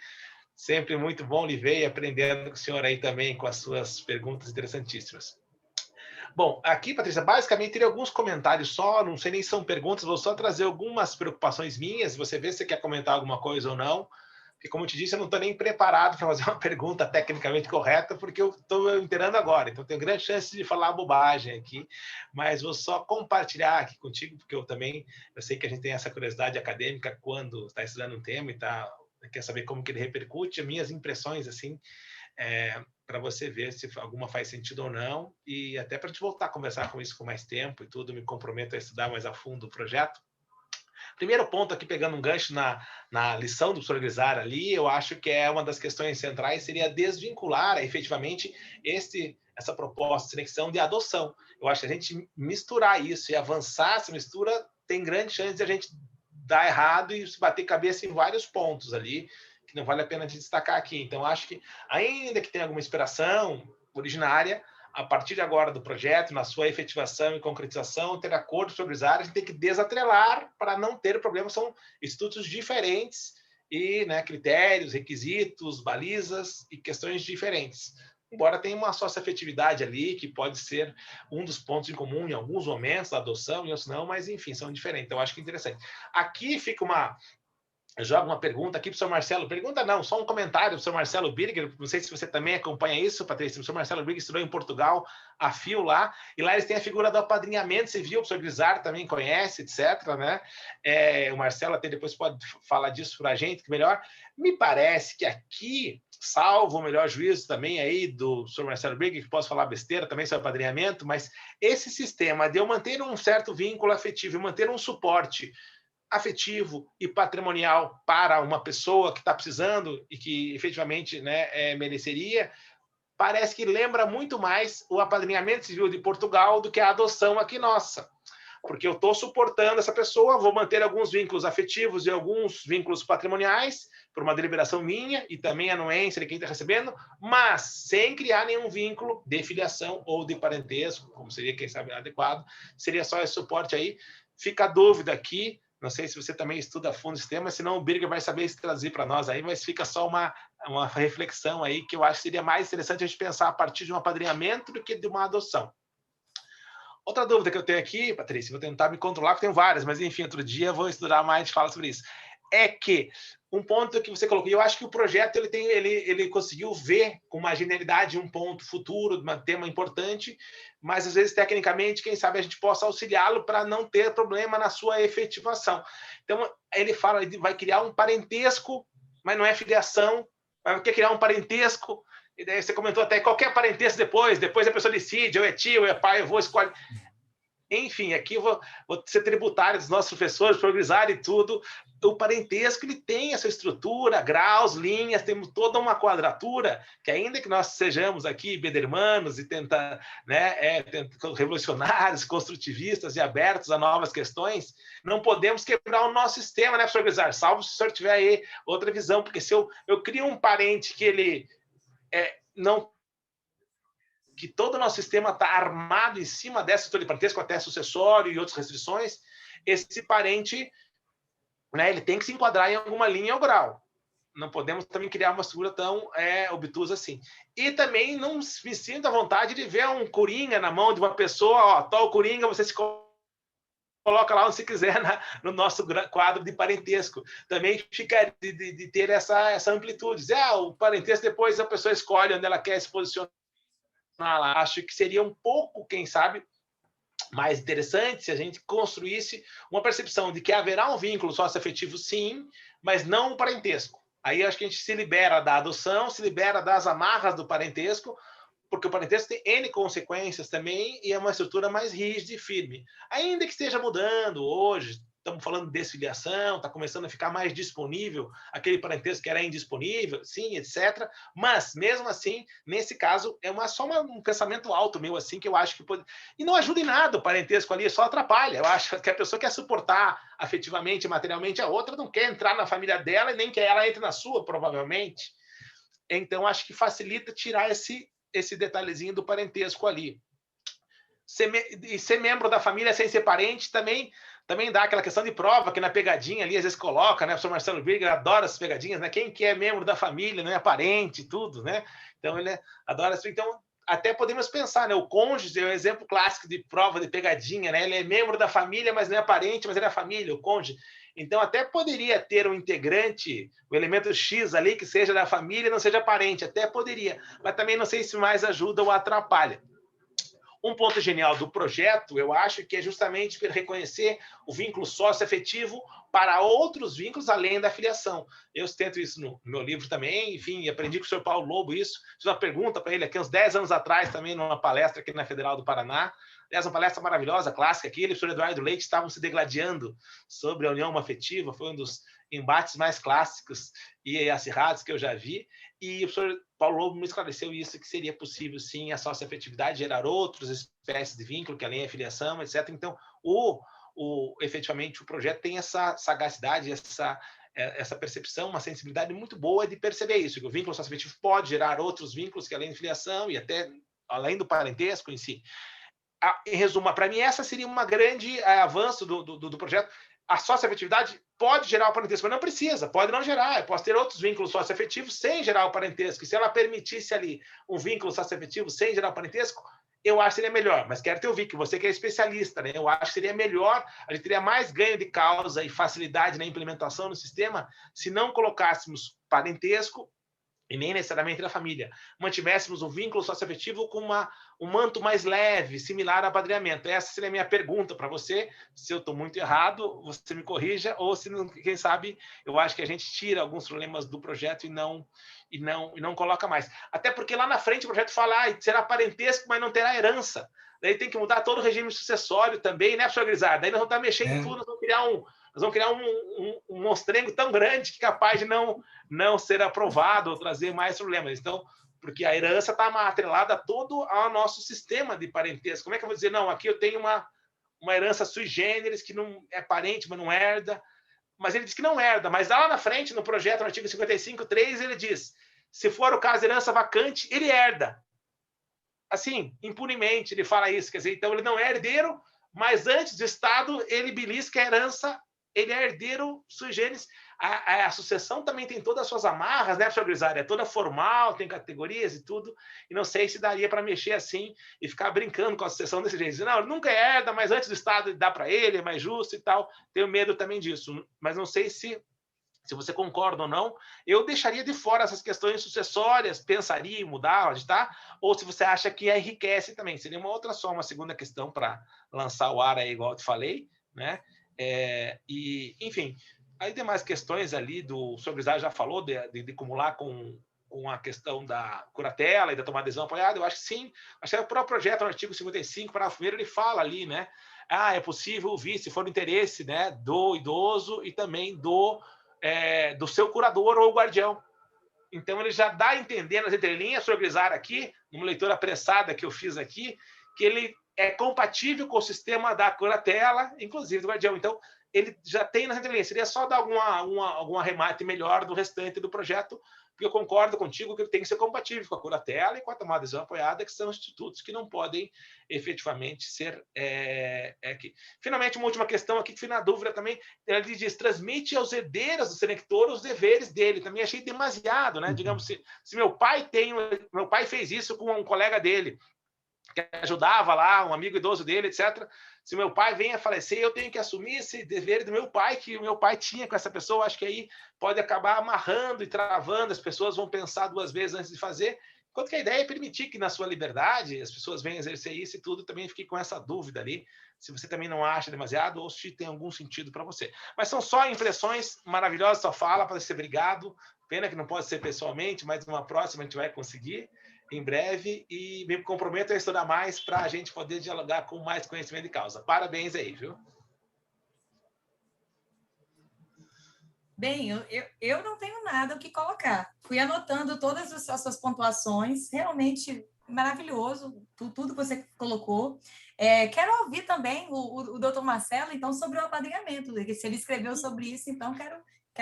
Speaker 5: sempre muito bom lhe ver e aprendendo com o senhor aí também, com as suas perguntas interessantíssimas. Bom, aqui, Patrícia, basicamente teria alguns comentários só, não sei nem se são perguntas, vou só trazer algumas preocupações minhas, você vê se você quer comentar alguma coisa ou não, porque, como eu te disse, eu não estou nem preparado para fazer uma pergunta tecnicamente correta, porque eu estou inteirando agora, então tenho grande chance de falar bobagem aqui, mas vou só compartilhar aqui contigo, porque eu sei que a gente tem essa curiosidade acadêmica quando está estudando um tema e quer saber como que ele repercute, as minhas impressões, assim, para você ver se alguma faz sentido ou não, e até para a gente voltar a conversar com isso com mais tempo e tudo, me comprometo a estudar mais a fundo o projeto. Primeiro ponto aqui, pegando um gancho na lição do professor Grisar ali, eu acho que é uma das questões centrais, seria desvincular efetivamente essa proposta de seleção de adoção. Eu acho que a gente misturar isso e avançar essa mistura tem grande chance de a gente dar errado e se bater cabeça em vários pontos ali, que não vale a pena de destacar aqui. Então, acho que, ainda que tenha alguma inspiração originária, a partir de agora do projeto, na sua efetivação e concretização, ter acordo sobre as áreas, a gente tem que desatrelar para não ter problema. São institutos diferentes e, né, critérios, requisitos, balizas e questões diferentes. Embora tenha uma sócio-afetividade ali, que pode ser um dos pontos em comum em alguns momentos da adoção, e outros não, mas, enfim, são diferentes. Então, acho que é interessante. Aqui fica eu jogo uma pergunta aqui para o senhor Marcelo. Pergunta não, só um comentário para o senhor Marcelo Birger. Não sei se você também acompanha isso, Patrícia. O senhor Marcelo Birger estudou em Portugal, a FIO lá, e lá eles têm a figura do apadrinhamento civil, o senhor Grisar também conhece, etc. Né? O Marcelo até depois pode falar disso para a gente, que melhor. Me parece que aqui, salvo o melhor juízo também aí do senhor Marcelo Birger, que posso falar besteira também sobre apadrinhamento, mas esse sistema de eu manter um certo vínculo afetivo e manter um suporte afetivo e patrimonial para uma pessoa que está precisando e que efetivamente, né, mereceria, parece que lembra muito mais o apadrinhamento civil de Portugal do que a adoção aqui nossa. Porque eu estou suportando essa pessoa, vou manter alguns vínculos afetivos e alguns vínculos patrimoniais por uma deliberação minha e também anuência de quem está recebendo, mas sem criar nenhum vínculo de filiação ou de parentesco, como seria, quem sabe, adequado. Seria só esse suporte aí. Fica a dúvida aqui. Não sei se você também estuda a fundo esse tema, senão o Birger vai saber se traduzir para nós aí, mas fica só uma reflexão aí que eu acho que seria mais interessante a gente pensar a partir de um apadrinhamento do que de uma adoção. Outra dúvida que eu tenho aqui, Patrícia, vou tentar me controlar, porque tenho várias, mas enfim, outro dia eu vou estudar mais e falar sobre isso. É que um ponto que você colocou, eu acho que o projeto ele conseguiu ver com uma genialidade um ponto futuro, um tema importante, mas às vezes tecnicamente, quem sabe a gente possa auxiliá-lo para não ter problema na sua efetivação. Então ele fala, ele vai criar um parentesco, mas não é filiação, mas quer criar um parentesco. E daí você comentou até qualquer parentesco depois a pessoa decide, ou é tio, ou é pai, eu vou escolher. Enfim, aqui eu vou ser tributário dos nossos professores, progressar e tudo. O parentesco ele tem essa estrutura, graus, linhas, temos toda uma quadratura, que ainda que nós sejamos aqui bedermanos e revolucionários, construtivistas e abertos a novas questões, não podemos quebrar o nosso sistema, né, professor Grisar? Salvo se o senhor tiver aí outra visão, porque se eu crio um parente que ele não... que todo o nosso sistema está armado em cima dessa estrutura de parentesco, até sucessório e outras restrições, esse parente, né, ele tem que se enquadrar em alguma linha ou grau. Não podemos também criar uma estrutura tão obtusa assim. E também não me sinto à vontade de ver um coringa na mão de uma pessoa, ó, tal coringa, você se coloca lá onde você quiser no nosso quadro de parentesco. Também fica de ter essa amplitude. Dizer, o parentesco, depois a pessoa escolhe onde ela quer se posicionar. Acho que seria um pouco, quem sabe, mais interessante se a gente construísse uma percepção de que haverá um vínculo socioafetivo, sim, mas não um parentesco. Aí acho que a gente se libera da adoção, se libera das amarras do parentesco, porque o parentesco tem N consequências também e é uma estrutura mais rígida e firme. Ainda que esteja mudando hoje, estamos falando de desfiliação, está começando a ficar mais disponível aquele parentesco que era indisponível, sim, etc. Mas, mesmo assim, nesse caso, só um pensamento alto meu, assim, que eu acho que pode... E não ajuda em nada o parentesco ali, só atrapalha. Eu acho que a pessoa quer suportar afetivamente, materialmente, a outra não quer entrar na família dela e nem quer ela entre na sua, provavelmente. Então, acho que facilita tirar esse esse detalhezinho do parentesco ali. Ser membro da família sem ser parente também dá aquela questão de prova, que na pegadinha ali às vezes coloca, né? O professor Marcelo Birger adora essas pegadinhas, né? Quem que é membro da família, não é parente, tudo, né? Então ele adora isso. Então até podemos pensar, né? O cônjuge é um exemplo clássico de prova de pegadinha, né? Ele é membro da família, mas não é parente, mas ele é família, o cônjuge. Então até poderia ter um integrante, o elemento X ali, que seja da família e não seja parente, até poderia, mas também não sei se mais ajuda ou atrapalha. Um ponto genial do projeto, eu acho, que é justamente reconhecer o vínculo socioafetivo para outros vínculos além da filiação. Eu tento isso no meu livro também, enfim, aprendi com o senhor Paulo Lobo isso. Fiz uma pergunta para ele aqui uns 10 anos atrás, também numa palestra aqui na Federal do Paraná. Aliás, uma palestra maravilhosa, clássica aqui. Ele e o senhor Eduardo Leite estavam se degladiando sobre a união afetiva, foi um dos embates mais clássicos e acirrados que eu já vi. E o professor Paulo Lobo me esclareceu isso, que seria possível, sim, a socioafetividade gerar outras espécies de vínculo, que além da filiação, etc. Então, efetivamente, o projeto tem essa sagacidade, essa percepção, uma sensibilidade muito boa de perceber isso, que o vínculo socioafetivo pode gerar outros vínculos que além da filiação e até além do parentesco em si. Em resumo, para mim, essa seria uma grande avanço do projeto. A socioafetividade pode gerar o parentesco, mas não precisa, pode não gerar. Eu posso ter outros vínculos socioafetivos sem gerar o parentesco. E se ela permitisse ali um vínculo socioafetivo sem gerar o parentesco, eu acho que seria melhor. Mas quero te ouvir, que você que é especialista, né? Eu acho que seria melhor, a gente teria mais ganho de causa e facilidade na implementação no sistema se não colocássemos parentesco e nem necessariamente da família, mantivéssemos um vínculo socioafetivo com um manto mais leve, similar ao apadrinhamento. Essa seria a minha pergunta para você. Se eu estou muito errado, você me corrija, ou se, quem sabe, eu acho que a gente tira alguns problemas do projeto e não coloca mais. Até porque lá na frente o projeto fala, será parentesco, mas não terá herança. Daí tem que mudar todo o regime sucessório também, né, professor Grisar? Daí nós vamos estar mexendo em tudo, nós vamos criar um monstrengo tão grande que é capaz de não ser aprovado ou trazer mais problemas. Então, porque a herança está atrelada a todo o nosso sistema de parentesco. Como é que eu vou dizer, não, aqui eu tenho uma herança sui generis, que não é parente, mas não herda. Mas ele diz que não herda, mas lá na frente, no projeto, no artigo 55.3, ele diz, se for o caso de herança vacante, ele herda. Assim, impunemente, ele fala isso. Quer dizer, então ele não é herdeiro, mas antes do Estado, ele belisca a herança, ele é herdeiro sui generis. A sucessão também tem todas as suas amarras, né, professor Grisário? É toda formal, tem categorias e tudo, e não sei se daria para mexer assim e ficar brincando com a sucessão desse jeito. Não, ele nunca herda, mas antes do Estado dá para ele, é mais justo e tal. Tenho medo também disso, mas não sei se você concorda ou não. Eu deixaria de fora essas questões sucessórias, pensaria em mudar, tá? Ou se você acha que enriquece também. Seria uma segunda questão para lançar o ar aí, igual eu te falei, né? E, enfim, aí tem mais questões ali, o senhor Grisário já falou de acumular com a questão da curatela e da tomada de decisão apoiada. Eu acho que sim. Acho que o próprio projeto, no artigo 55, parágrafo 1º, ele fala ali, né? É possível ouvir, se for do interesse, né, do idoso e também do seu curador ou guardião. Então, ele já dá a entender nas entrelinhas, senhor Grisário, aqui, numa leitura apressada que eu fiz aqui, que ele é compatível com o sistema da curatela, inclusive do guardião. Então, ele já tem nas entrelinhas. Seria só dar algum arremate melhor do restante do projeto, porque eu concordo contigo que ele tem que ser compatível com a curatela e com a tomada de decisão apoiada, que são institutos que não podem efetivamente ser aqui. Finalmente, uma última questão aqui, que fui na dúvida também, ele diz, transmite aos herdeiros do senector os deveres dele. Também achei demasiado, né? Digamos, se meu pai fez isso com um colega dele, que ajudava lá, um amigo idoso dele, etc. Se meu pai vem a falecer, eu tenho que assumir esse dever do meu pai, que o meu pai tinha com essa pessoa. Acho que aí pode acabar amarrando e travando, as pessoas vão pensar 2 vezes antes de fazer, enquanto que a ideia é permitir que na sua liberdade as pessoas venham exercer isso e tudo. Também fiquei com essa dúvida ali, se você também não acha demasiado ou se tem algum sentido para você. Mas são só impressões maravilhosas, só fala para ser obrigado. Pena que não pode ser pessoalmente, mas numa próxima a gente vai conseguir em breve, e me comprometo a estudar mais para a gente poder dialogar com mais conhecimento de causa. Parabéns aí, viu?
Speaker 2: Bem, eu não tenho nada o que colocar. Fui anotando todas as suas pontuações, realmente maravilhoso, tudo que você colocou. Quero ouvir também o doutor Marcelo, então, sobre o apadrinhamento, se ele escreveu sobre isso, então quero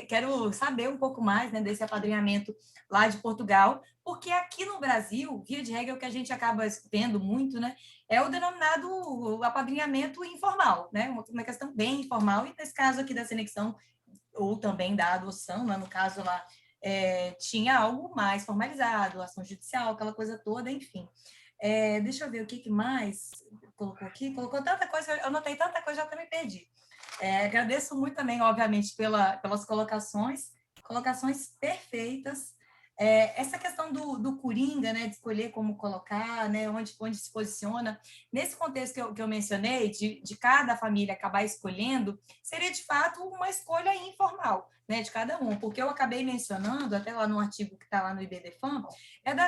Speaker 2: quero saber um pouco mais, né, desse apadrinhamento lá de Portugal, porque aqui no Brasil, via de regra, o que a gente acaba vendo muito, né, é o denominado apadrinhamento informal, né, uma questão bem informal, e nesse caso aqui da Senexão, ou também da adoção, né, no caso lá, tinha algo mais formalizado, ação judicial, aquela coisa toda, enfim. Deixa eu ver o que mais colocou aqui. Colocou tanta coisa, eu anotei tanta coisa, já até me perdi. Agradeço muito também, obviamente, pelas colocações perfeitas. Essa questão do Coringa, né, de escolher como colocar, né, onde se posiciona, nesse contexto que eu mencionei, de cada família acabar escolhendo, seria, de fato, uma escolha informal, né, de cada um, porque eu acabei mencionando, até lá no artigo que está lá no IBDFAM,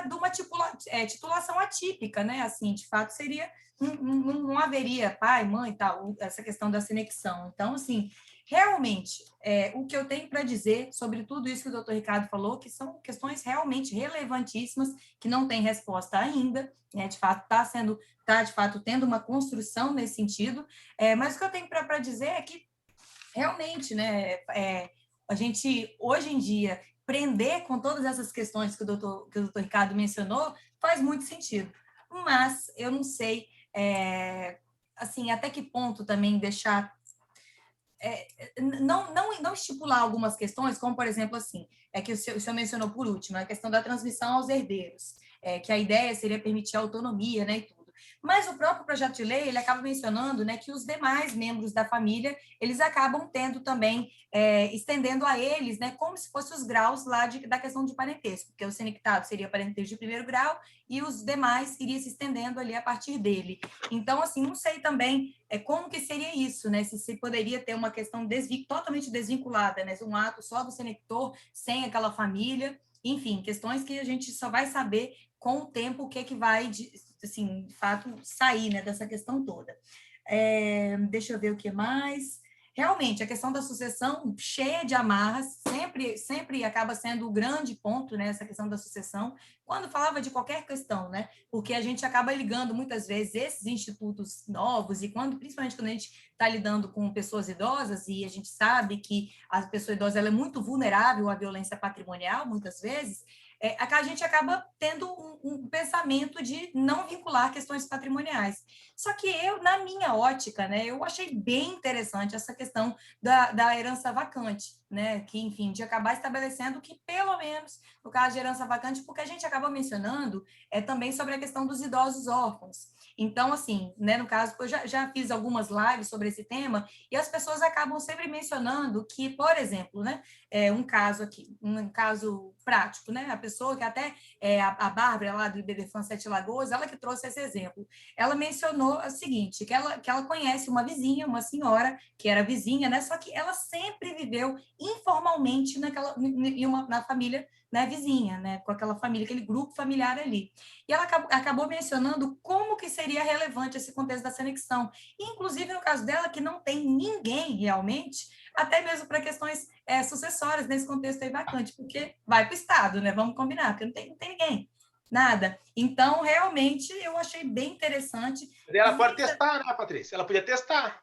Speaker 2: de uma titulação atípica, né, assim, de fato, seria, não haveria pai, mãe e tal, essa questão da senexão. Então, assim, realmente, o que eu tenho para dizer sobre tudo isso que o doutor Ricardo falou, que são questões realmente relevantíssimas, que não tem resposta ainda, né, de fato, está de fato tendo uma construção nesse sentido, mas o que eu tenho para dizer é que realmente, né, a gente, hoje em dia, prender com todas essas questões que o doutor Ricardo mencionou, faz muito sentido. Mas eu não sei, assim, até que ponto também deixar... não estipular algumas questões, como, por exemplo, assim, que o senhor mencionou por último, a questão da transmissão aos herdeiros, que a ideia seria permitir a autonomia, né, e tudo. Mas o próprio projeto de lei, ele acaba mencionando, né, que os demais membros da família, eles acabam tendo também, estendendo a eles, né, como se fossem os graus lá da questão de parentesco, porque o senectado seria parentesco de primeiro grau e os demais iria se estendendo ali a partir dele. Então, assim, não sei também como que seria isso, né, se poderia ter uma questão totalmente desvinculada, né, um ato só do senector, sem aquela família, enfim, questões que a gente só vai saber com o tempo o que vai, assim, de fato, sair, né, dessa questão toda. Deixa eu ver o que mais. Realmente, a questão da sucessão cheia de amarras, sempre acaba sendo o grande ponto, né, essa questão da sucessão, quando falava de qualquer questão, né, porque a gente acaba ligando muitas vezes esses institutos novos, e principalmente quando a gente está lidando com pessoas idosas, e a gente sabe que a pessoa idosa ela é muito vulnerável à violência patrimonial, muitas vezes, a gente acaba tendo um pensamento de não vincular questões patrimoniais. Só que na minha ótica, né, eu achei bem interessante essa questão da herança vacante, né, que, enfim, de acabar estabelecendo que, pelo menos, no caso de herança vacante, porque a gente acaba mencionando também sobre a questão dos idosos órfãos. Então, assim, né, no caso, eu já fiz algumas lives sobre esse tema, e as pessoas acabam sempre mencionando que, por exemplo, né, um caso prático, né, a pessoa que até, a Bárbara, lá do IBDFAM Sete Lagoas, ela que trouxe esse exemplo. Ela mencionou o seguinte, que ela conhece uma vizinha, uma senhora, que era vizinha, né, só que ela sempre viveu informalmente na família, né, vizinha, né, com aquela família, aquele grupo familiar ali. E ela acabou mencionando como que seria relevante esse contexto da senexão. E, inclusive, no caso dela, que não tem ninguém realmente, até mesmo para questões sucessórias nesse contexto aí vacante, porque vai para o Estado, né? Vamos combinar, porque não tem ninguém, nada. Então, realmente, eu achei bem interessante.
Speaker 5: Ela pode testar, né, Patrícia? Ela podia testar.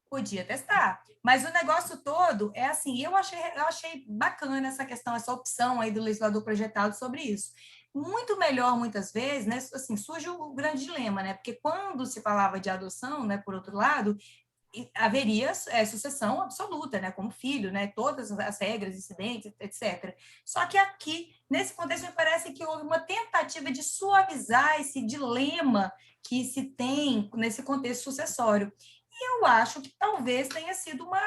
Speaker 2: Podia testar. Mas o negócio todo é assim, eu achei bacana essa questão, essa opção aí do legislador projetado sobre isso. Muito melhor, muitas vezes, né, assim, surge o grande dilema, né? Porque quando se falava de adoção, né, por outro lado, haveria sucessão absoluta, né, como filho, né, todas as regras, incidentes, etc. Só que aqui, nesse contexto, me parece que houve uma tentativa de suavizar esse dilema que se tem nesse contexto sucessório. E eu acho que talvez tenha sido uma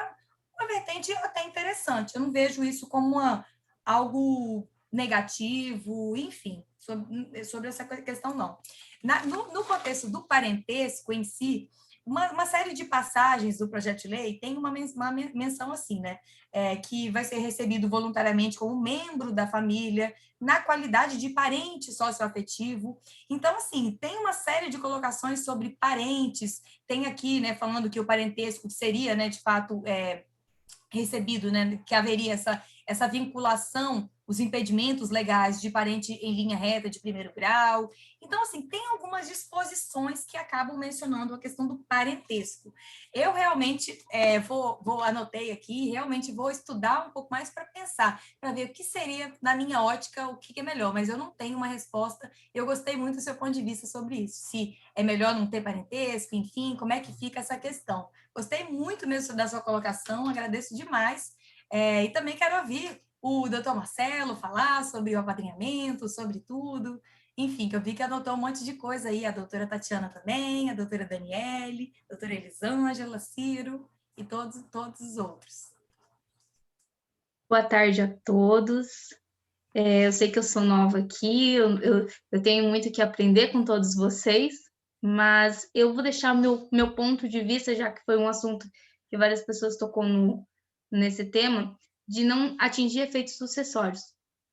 Speaker 2: vertente até interessante. Eu não vejo isso como algo negativo, enfim, sobre essa questão, não. No contexto do parentesco em si, uma série de passagens do projeto de lei tem uma menção assim, né? Que vai ser recebido voluntariamente como membro da família, na qualidade de parente socioafetivo. Então, assim, tem uma série de colocações sobre parentes, tem aqui, né, falando que o parentesco seria, né, de fato, recebido, né, que haveria essa vinculação os impedimentos legais de parente em linha reta de primeiro grau. Então, assim, tem algumas disposições que acabam mencionando a questão do parentesco. Eu realmente anotei aqui, realmente vou estudar um pouco mais para pensar, para ver o que seria, na minha ótica, o que é melhor, mas eu não tenho uma resposta. Eu gostei muito do seu ponto de vista sobre isso, se é melhor não ter parentesco, enfim, como é que fica essa questão. Gostei muito mesmo da sua colocação, agradeço demais, e também quero ouvir o doutor Marcelo falar sobre o apadrinhamento, sobre tudo, enfim, que eu vi que anotou um monte de coisa aí, a doutora Tatiana também, a doutora Daniele, a doutora Elisângela, Ciro e todos os outros.
Speaker 6: Boa tarde a todos. Eu sei que eu sou nova aqui, eu tenho muito que aprender com todos vocês, mas eu vou deixar meu ponto de vista, já que foi um assunto que várias pessoas tocou nesse tema, de não atingir efeitos sucessórios.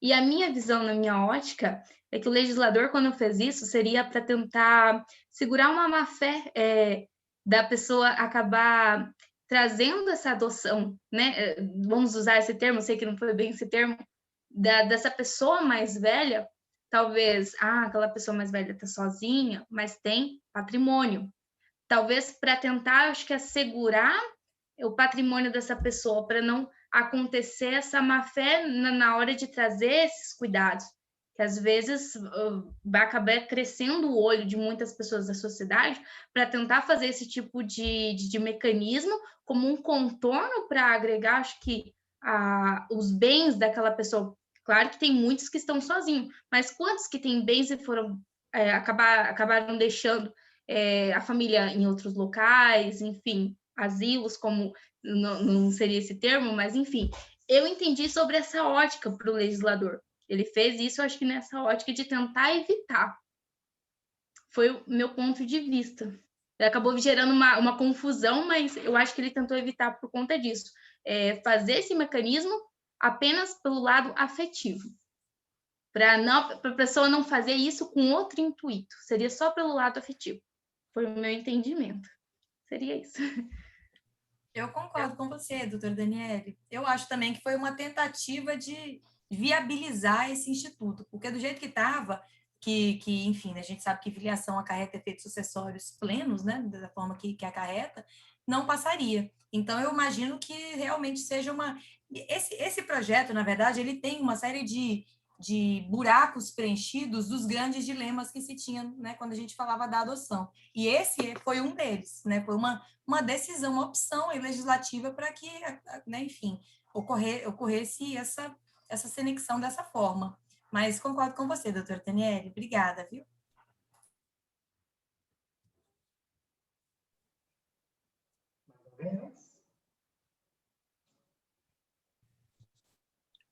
Speaker 6: E a minha visão, na minha ótica, é que o legislador, quando fez isso, seria para tentar segurar uma má-fé da pessoa acabar trazendo essa adoção, né? Vamos usar esse termo, sei que não foi bem esse termo, dessa pessoa mais velha, talvez, aquela pessoa mais velha está sozinha, mas tem patrimônio. Talvez para tentar, acho que assegurar o patrimônio dessa pessoa, para não acontecer essa má-fé na hora de trazer esses cuidados, que às vezes vai acabar crescendo o olho de muitas pessoas da sociedade para tentar fazer esse tipo de mecanismo como um contorno para agregar, acho que, os bens daquela pessoa. Claro que tem muitos que estão sozinhos, mas quantos que têm bens e acabaram deixando a família em outros locais, enfim, asilos, como não seria esse termo, mas enfim, eu entendi sobre essa ótica para o legislador. Ele fez isso, eu acho que nessa ótica de tentar evitar. Foi o meu ponto de vista. Ele acabou gerando uma confusão, mas eu acho que ele tentou evitar por conta disso. Fazer esse mecanismo apenas pelo lado afetivo. Para a pessoa não fazer isso com outro intuito. Seria só pelo lado afetivo. Foi o meu entendimento. Seria isso.
Speaker 2: Eu concordo com você, doutora Daniele. Eu acho também que foi uma tentativa de viabilizar esse instituto, porque do jeito que estava, enfim, a gente sabe que filiação acarreta efeitos sucessórios plenos, né, da forma que acarreta, não passaria. Então, eu imagino que realmente seja esse projeto, na verdade, ele tem uma série de buracos preenchidos dos grandes dilemas que se tinha, né, quando a gente falava da adoção. E esse foi um deles, né, foi uma decisão, uma opção legislativa para que, né, enfim, ocorresse essa conexão dessa forma. Mas concordo com você, doutora Daniele. Obrigada, viu?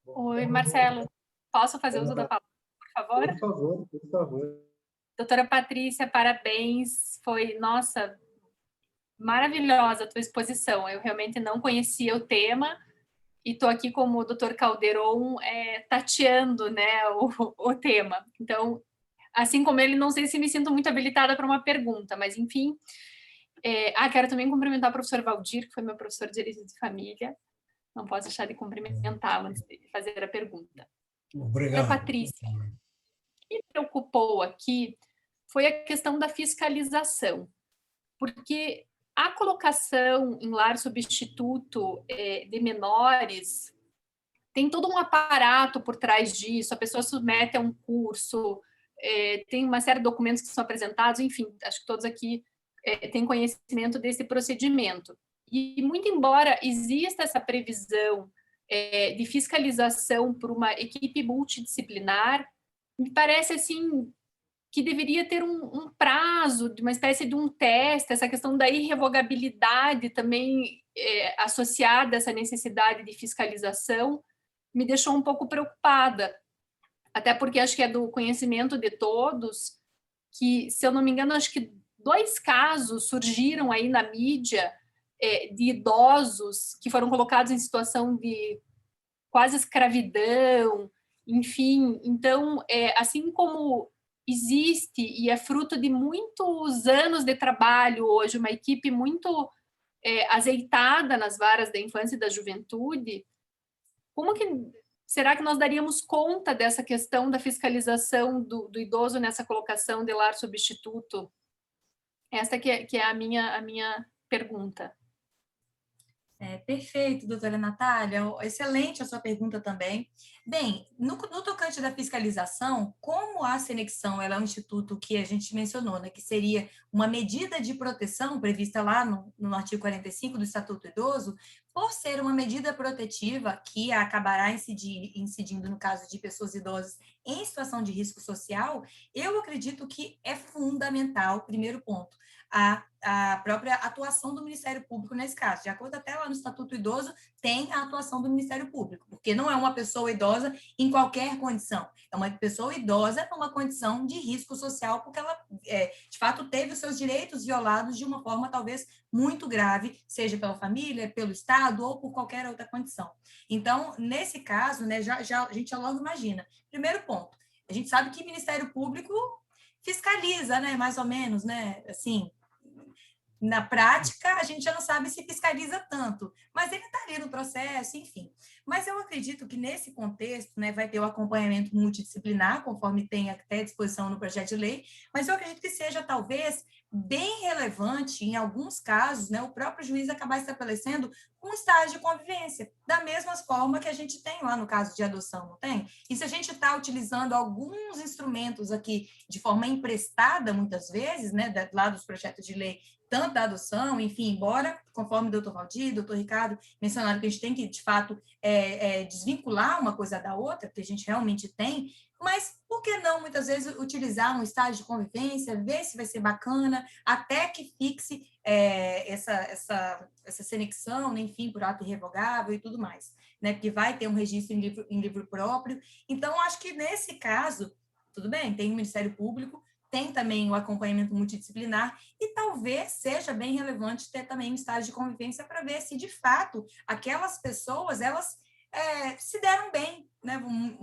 Speaker 7: Oi, Marcelo. Posso fazer uso da palavra, por favor?
Speaker 3: Por favor, por favor.
Speaker 7: Doutora Patrícia, parabéns. Foi, nossa, maravilhosa a tua exposição. Eu realmente não conhecia o tema e estou aqui como o doutor Calderon tateando, né, o tema. Então, assim como ele, não sei se me sinto muito habilitada para uma pergunta, mas enfim. Quero também cumprimentar o professor Valdir, que foi meu professor de Direito de Família. Não posso deixar de cumprimentá-lo antes de fazer a pergunta.
Speaker 4: Obrigado.
Speaker 7: Doutora Patrícia, o que me preocupou aqui foi a questão da fiscalização, porque a colocação em lar substituto de menores tem todo um aparato por trás disso, a pessoa submete a um curso, tem uma série de documentos que são apresentados, enfim, acho que todos aqui têm conhecimento desse procedimento. E muito embora exista essa previsão de fiscalização por uma equipe multidisciplinar, me parece assim que deveria ter um prazo, de uma espécie de um teste, essa questão da irrevogabilidade também associada a essa necessidade de fiscalização, me deixou um pouco preocupada, até porque acho que é do conhecimento de todos, que, se eu não me engano, acho que 2 casos surgiram aí na mídia de idosos que foram colocados em situação de quase escravidão, enfim. Então, assim como existe e é fruto de muitos anos de trabalho hoje, uma equipe muito azeitada nas varas da infância e da juventude, como que será que nós daríamos conta dessa questão da fiscalização do idoso nessa colocação de lar substituto? Essa que é a minha pergunta.
Speaker 2: Perfeito, doutora Natália, excelente a sua pergunta também. Bem, no tocante da fiscalização, como a Senexão ela é um instituto que a gente mencionou, né, que seria uma medida de proteção prevista lá no artigo 45 do Estatuto do Idoso, por ser uma medida protetiva que acabará incidindo no caso de pessoas idosas em situação de risco social, eu acredito que é fundamental, primeiro ponto, a própria atuação do Ministério Público nesse caso. De acordo até lá no Estatuto do Idoso, tem a atuação do Ministério Público, porque não é uma pessoa idosa em qualquer condição, é uma pessoa idosa numa condição de risco social, porque ela, de fato, teve os seus direitos violados de uma forma talvez muito grave, seja pela família, pelo Estado ou por qualquer outra condição. Então, nesse caso, né, a gente já logo imagina. Primeiro ponto, a gente sabe que o Ministério Público fiscaliza, né, mais ou menos, né, assim, na prática, a gente já não sabe se fiscaliza tanto, mas ele está ali no processo, enfim. Mas eu acredito que nesse contexto, né, vai ter o acompanhamento multidisciplinar, conforme tem até disposição no projeto de lei, mas eu acredito que seja, talvez, bem relevante, em alguns casos, né, o próprio juiz acabar estabelecendo um estágio de convivência, da mesma forma que a gente tem lá no caso de adoção, não tem? E se a gente está utilizando alguns instrumentos aqui de forma emprestada, muitas vezes, né, lá dos projetos de lei, tanto da adoção, enfim, embora, conforme o doutor Valdir, doutor Ricardo mencionaram que a gente tem que, de fato, desvincular uma coisa da outra, que a gente realmente tem, mas por que não, muitas vezes, utilizar um estágio de convivência, ver se vai ser bacana, até que fixe essa senexão, né, enfim, por ato irrevogável e tudo mais, né, porque vai ter um registro em livro próprio. Então, acho que nesse caso, tudo bem, tem o Ministério Público, tem também o acompanhamento multidisciplinar e talvez seja bem relevante ter também um estágio de convivência para ver se, de fato, aquelas pessoas, elas se deram bem, né?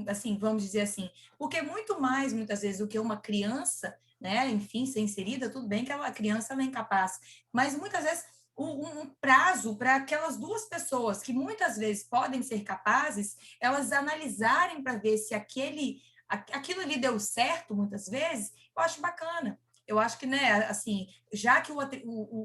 Speaker 2: Assim, vamos dizer assim, porque muito mais, muitas vezes, do que uma criança, né? Enfim, ser inserida, tudo bem que a criança não é incapaz, mas muitas vezes um prazo para aquelas duas pessoas que muitas vezes podem ser capazes, elas analisarem para ver se aquilo ali deu certo, muitas vezes, eu acho bacana. Eu acho que, né, assim, já que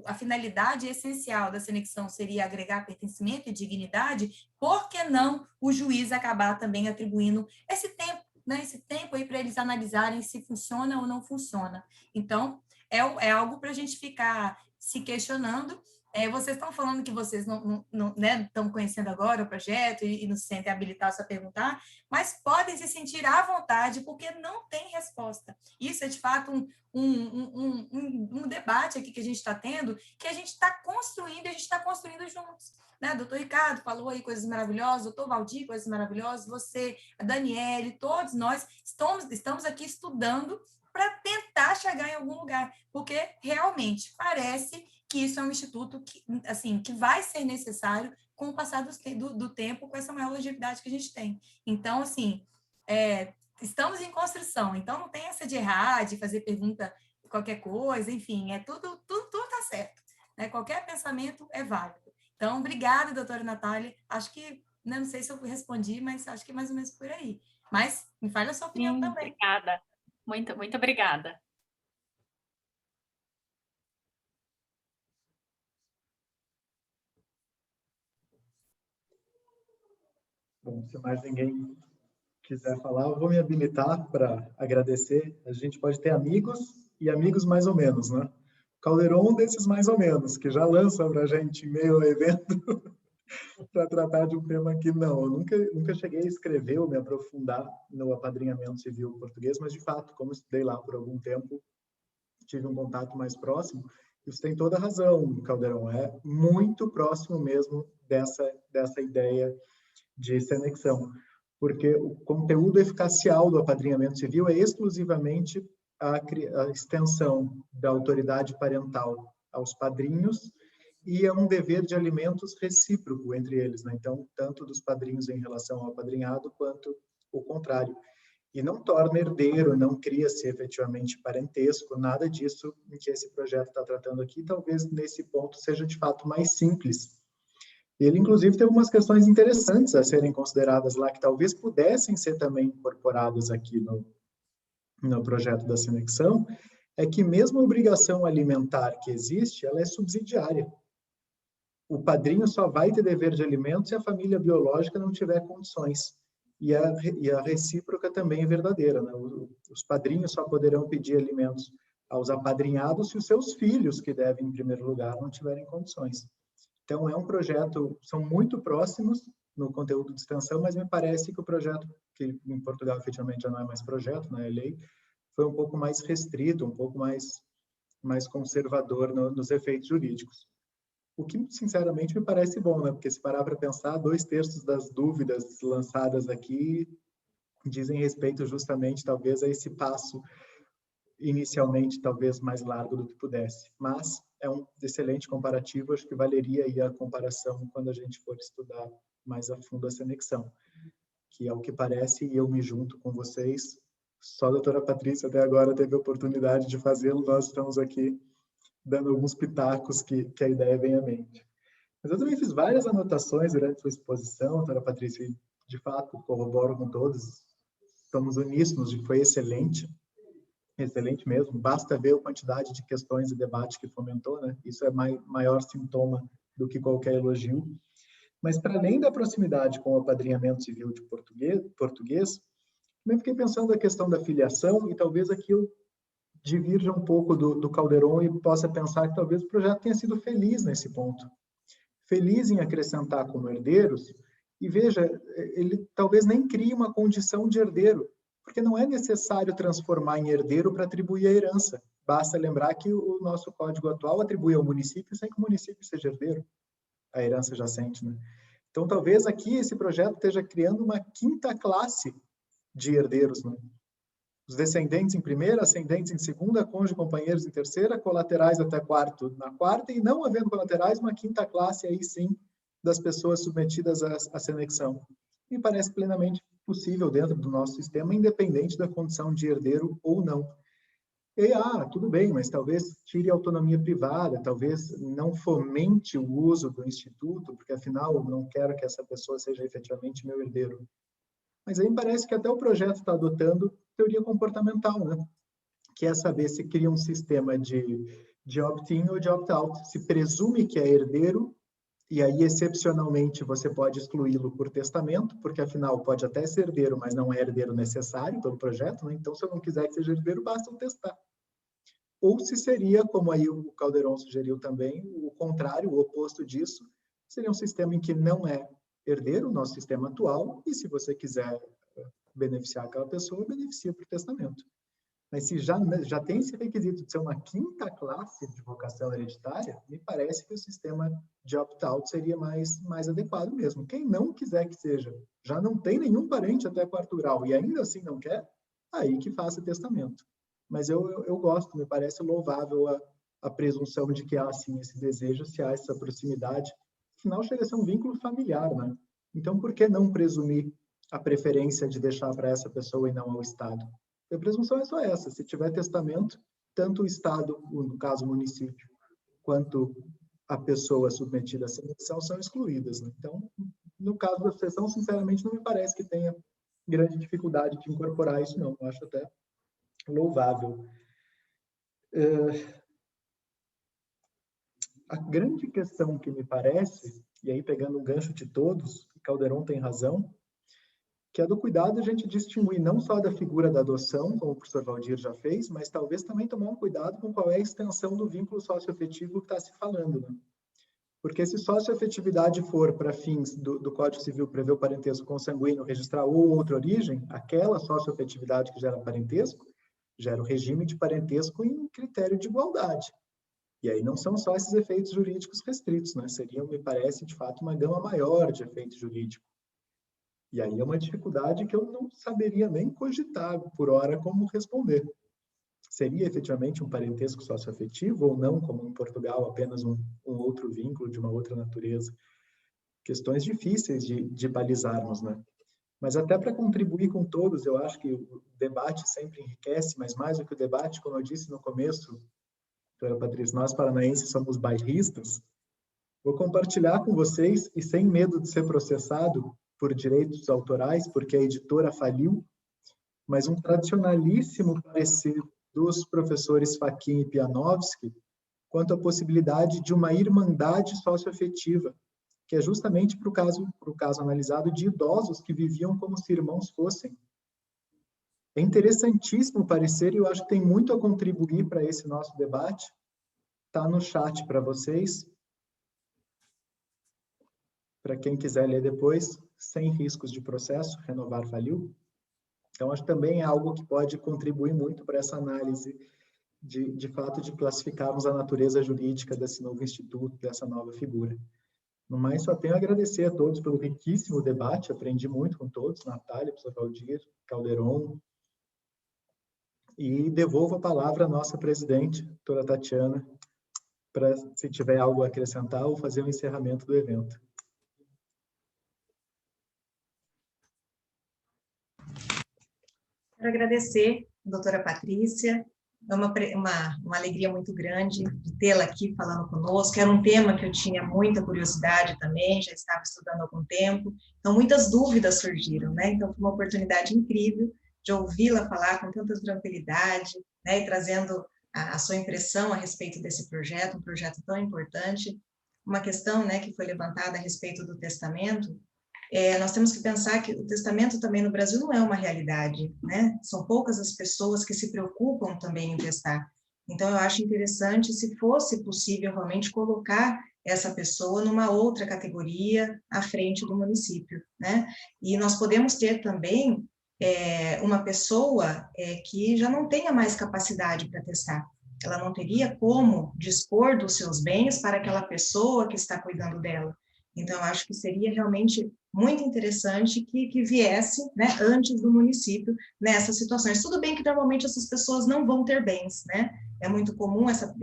Speaker 2: a finalidade essencial da senexão seria agregar pertencimento e dignidade, por que não o juiz acabar também atribuindo esse tempo, né, esse tempo aí para eles analisarem se funciona ou não funciona? Então, é algo para a gente ficar se questionando. Vocês estão falando que vocês não né, estão conhecendo agora o projeto e não se sentem habilitados a perguntar, mas podem se sentir à vontade, porque não tem resposta. Isso é, de fato, um debate aqui que a gente está tendo, que a gente está construindo, e a gente está construindo juntos. Né? O doutor Ricardo falou aí coisas maravilhosas, o doutor Valdir, coisas maravilhosas, você, a Daniele, todos nós estamos aqui estudando para tentar chegar em algum lugar, porque realmente parece que isso é um instituto que, assim, que vai ser necessário com o passar do tempo, com essa maior longevidade que a gente tem. Então, assim, estamos em construção, então não tem essa de errar, de fazer pergunta qualquer coisa, enfim, tudo está certo, né? Qualquer pensamento é válido. Então, obrigada, doutora Natália, acho que, não sei se eu respondi, mas acho que mais ou menos por aí. Mas me fale a sua opinião também.
Speaker 7: Obrigada, muito obrigada.
Speaker 3: Bom, se mais ninguém quiser falar, eu vou me habilitar para agradecer. A gente pode ter amigos e amigos mais ou menos, né? Calderon desses mais ou menos, que já lança para a gente em meio ao evento para tratar de um tema que não. Eu nunca cheguei a escrever ou me aprofundar no apadrinhamento civil português, mas, de fato, como estudei lá por algum tempo, tive um contato mais próximo. Isso tem toda a razão, Calderon. É muito próximo mesmo dessa ideia de senexão, porque o conteúdo eficacial do apadrinhamento civil é exclusivamente a extensão da autoridade parental aos padrinhos e é um dever de alimentos recíproco entre eles, né? Então, tanto dos padrinhos em relação ao apadrinhado, quanto o contrário. E não torna herdeiro, não cria-se efetivamente parentesco, nada disso que esse projeto está tratando aqui, talvez nesse ponto seja de fato mais simples. Ele, inclusive, tem algumas questões interessantes a serem consideradas lá, que talvez pudessem ser também incorporadas aqui no projeto da Senexão, é que mesmo a obrigação alimentar que existe, ela é subsidiária. O padrinho só vai ter dever de alimentos se a família biológica não tiver condições. E a recíproca também é verdadeira, né? Os padrinhos só poderão pedir alimentos aos apadrinhados se os seus filhos, que devem em primeiro lugar, não tiverem condições. Então, é um projeto, são muito próximos no conteúdo de extensão, mas me parece que o projeto, que em Portugal efetivamente já não é mais projeto, né, é lei, foi um pouco mais restrito, um pouco mais conservador nos efeitos jurídicos. O que, sinceramente, me parece bom, né? Porque se parar para pensar, 2/3 das dúvidas lançadas aqui dizem respeito justamente, talvez, a esse passo inicialmente, talvez, mais largo do que pudesse. Mas é um excelente comparativo, acho que valeria aí a comparação quando a gente for estudar mais a fundo a Senexão, que ao que parece, e eu me junto com vocês, só a doutora Patrícia até agora teve a oportunidade de fazê-lo, nós estamos aqui dando alguns pitacos que a ideia vem à mente. Mas eu também fiz várias anotações durante a sua exposição, doutora Patrícia, e de fato corroboro com todos, estamos uníssonos de que foi excelente mesmo, basta ver a quantidade de questões e debates que fomentou, né? Isso é maior sintoma do que qualquer elogio. Mas para além da proximidade com o apadrinhamento civil de português, também fiquei pensando na questão da filiação e talvez aquilo divirja um pouco do Calderon e possa pensar que talvez o projeto tenha sido feliz nesse ponto. Feliz em acrescentar como herdeiros, e veja, ele talvez nem crie uma condição de herdeiro, porque não é necessário transformar em herdeiro para atribuir a herança. Basta lembrar que o nosso código atual atribui ao município sem que o município seja herdeiro, a herança jacente, né? Então, talvez aqui esse projeto esteja criando uma 5ª classe de herdeiros, né? Os descendentes em primeira, ascendentes em segunda, cônjuge, companheiros em terceira, colaterais até na quarta, e não havendo colaterais, uma 5ª classe aí sim das pessoas submetidas à Senexão. Me parece plenamente possível dentro do nosso sistema, independente da condição de herdeiro ou não. E, tudo bem, mas talvez tire a autonomia privada, talvez não fomente o uso do instituto, porque afinal eu não quero que essa pessoa seja efetivamente meu herdeiro. Mas aí parece que até o projeto está adotando teoria comportamental, né? Que é saber se cria um sistema de opt-in ou de opt-out. Se presume que é herdeiro, e aí, excepcionalmente, você pode excluí-lo por testamento, porque, afinal, pode até ser herdeiro, mas não é herdeiro necessário pelo projeto, né? Então, se eu não quiser que seja herdeiro, basta eu testar. Ou se seria, como aí o Calderon sugeriu também, o contrário, o oposto disso, seria um sistema em que não é herdeiro, o nosso sistema atual, e se você quiser beneficiar aquela pessoa, beneficia por testamento. Mas se já tem esse requisito de ser uma 5ª classe de vocação hereditária, me parece que o sistema de opt-out seria mais adequado mesmo. Quem não quiser que seja, já não tem nenhum parente até 4º grau e ainda assim não quer, aí que faça testamento. Mas eu gosto, me parece louvável a presunção de que há sim esse desejo, se há essa proximidade. Afinal, chega a ser um vínculo familiar, né? Então, por que não presumir a preferência de deixar para essa pessoa e não ao Estado? A presunção é só essa, se tiver testamento, tanto o Estado, no caso o município, quanto a pessoa submetida à Senexão são excluídas, né? Então, no caso da sucessão, sinceramente, não me parece que tenha grande dificuldade de incorporar isso, não. Eu acho até louvável. A grande questão que me parece, e aí pegando o gancho de todos, Calderon tem razão, que é do cuidado a gente distinguir não só da figura da adoção, como o professor Valdir já fez, mas talvez também tomar um cuidado com qual é a extensão do vínculo socioafetivo que está se falando, né? Porque se socioafetividade for para fins do Código Civil prever o parentesco consanguíneo, registrar ou outra origem, aquela socioafetividade que gera parentesco, gera o regime de parentesco em critério de igualdade. E aí não são só esses efeitos jurídicos restritos, né? Seriam, me parece, de fato, uma gama maior de efeitos jurídicos. E aí é uma dificuldade que eu não saberia nem cogitar por hora como responder. Seria efetivamente um parentesco socioafetivo ou não, como em Portugal, apenas um outro vínculo de uma outra natureza? Questões difíceis de balizarmos, né? Mas até para contribuir com todos, eu acho que o debate sempre enriquece, mas mais do que o debate, como eu disse no começo, doutora Patrícia, nós paranaenses somos bairristas, Vou compartilhar com vocês, e sem medo de ser processado por direitos autorais, porque a editora faliu, mas um tradicionalíssimo parecer dos professores Fachin e Pianovski quanto à possibilidade de uma irmandade socioafetiva, que é justamente para o caso analisado de idosos que viviam como se irmãos fossem. É interessantíssimo o parecer e eu acho que tem muito a contribuir para esse nosso debate. Está no chat para vocês. Para quem quiser ler depois, sem riscos de processo, Renovar faliu. Então, acho que também é algo que pode contribuir muito para essa análise de fato, de classificarmos a natureza jurídica desse novo instituto, dessa nova figura. No mais, só tenho a agradecer a todos pelo riquíssimo debate, aprendi muito com todos, Natália, professor Valdir, Calderon, e devolvo a palavra à nossa presidente, doutora Tatiana, para, se tiver algo a acrescentar, ou fazer o encerramento do evento.
Speaker 1: Quero agradecer, doutora Patrícia, é uma alegria muito grande de tê-la aqui falando conosco, era um tema que eu tinha muita curiosidade também, já estava estudando há algum tempo, então muitas dúvidas surgiram, né? Então foi uma oportunidade incrível de ouvi-la falar com tanta tranquilidade, né? E trazendo a sua impressão a respeito desse projeto, um projeto tão importante. Uma questão, né, que foi levantada a respeito do testamento, nós temos que pensar que o testamento também no Brasil não é uma realidade, né? São poucas as pessoas que se preocupam também em testar. Então, eu acho interessante, se fosse possível realmente colocar essa pessoa numa outra categoria à frente do município, né? E nós podemos ter também uma pessoa que já não tenha mais capacidade para testar. Ela não teria como dispor dos seus bens para aquela pessoa que está cuidando dela. Então, eu acho que seria realmente muito interessante que viesse, né, antes do município nessas situações. Tudo bem que normalmente essas pessoas não vão ter bens, né? É muito comum essa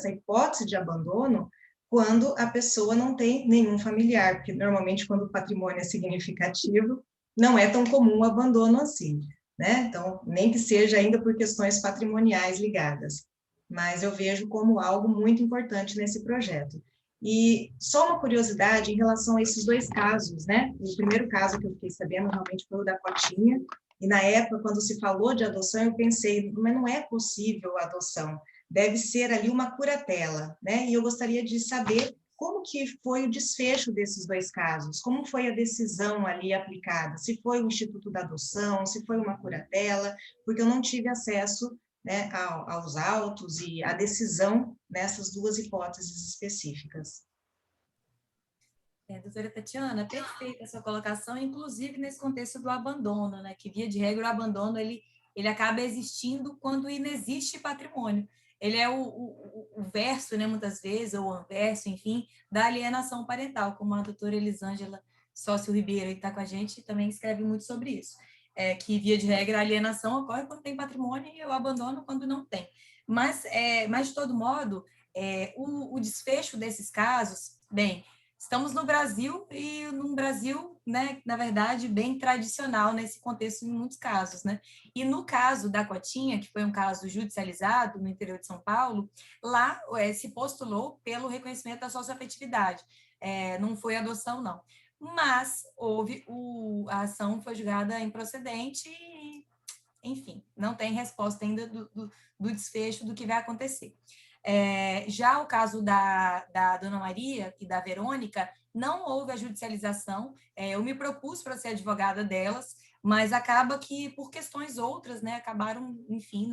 Speaker 1: hipótese de abandono quando a pessoa não tem nenhum familiar, porque normalmente quando o patrimônio é significativo, não é tão comum o abandono assim, né? Então, nem que seja ainda por questões patrimoniais ligadas. Mas eu vejo como algo muito importante nesse projeto. E só uma curiosidade em relação a esses dois casos, né? O primeiro caso que eu fiquei sabendo realmente foi o da Cotinha, e na época, quando se falou de adoção, eu pensei, mas não é possível a adoção, deve ser ali uma curatela, né? E eu gostaria de saber como que foi o desfecho desses dois casos, como foi a decisão ali aplicada, se foi o Instituto da Adoção, se foi uma curatela, porque eu não tive acesso, né, aos autos e à decisão nessas duas hipóteses específicas.
Speaker 2: Doutora Tatiana, perfeita a sua colocação, inclusive nesse contexto do abandono, né, que via de regra o abandono ele acaba existindo quando inexiste patrimônio. Ele é o verso, né, muitas vezes, ou o anverso, enfim, da alienação parental, como a doutora Elisângela Sócio Ribeiro, que está com a gente, também escreve muito sobre isso. Que, via de regra, a alienação ocorre quando tem patrimônio e o abandono quando não tem. Mas de todo modo, o desfecho desses casos, bem, estamos no Brasil e num Brasil, né, na verdade, bem tradicional nesse contexto em muitos casos, né? E no caso da Cotinha, que foi um caso judicializado no interior de São Paulo, lá se postulou pelo reconhecimento da socioafetividade. Não foi adoção, não. Mas a ação foi julgada improcedente e, enfim, não tem resposta ainda do desfecho do que vai acontecer. Já o caso da Dona Maria e da Verônica, não houve a judicialização, eu me propus para ser advogada delas, mas acaba que, por questões outras, né, acabaram, enfim,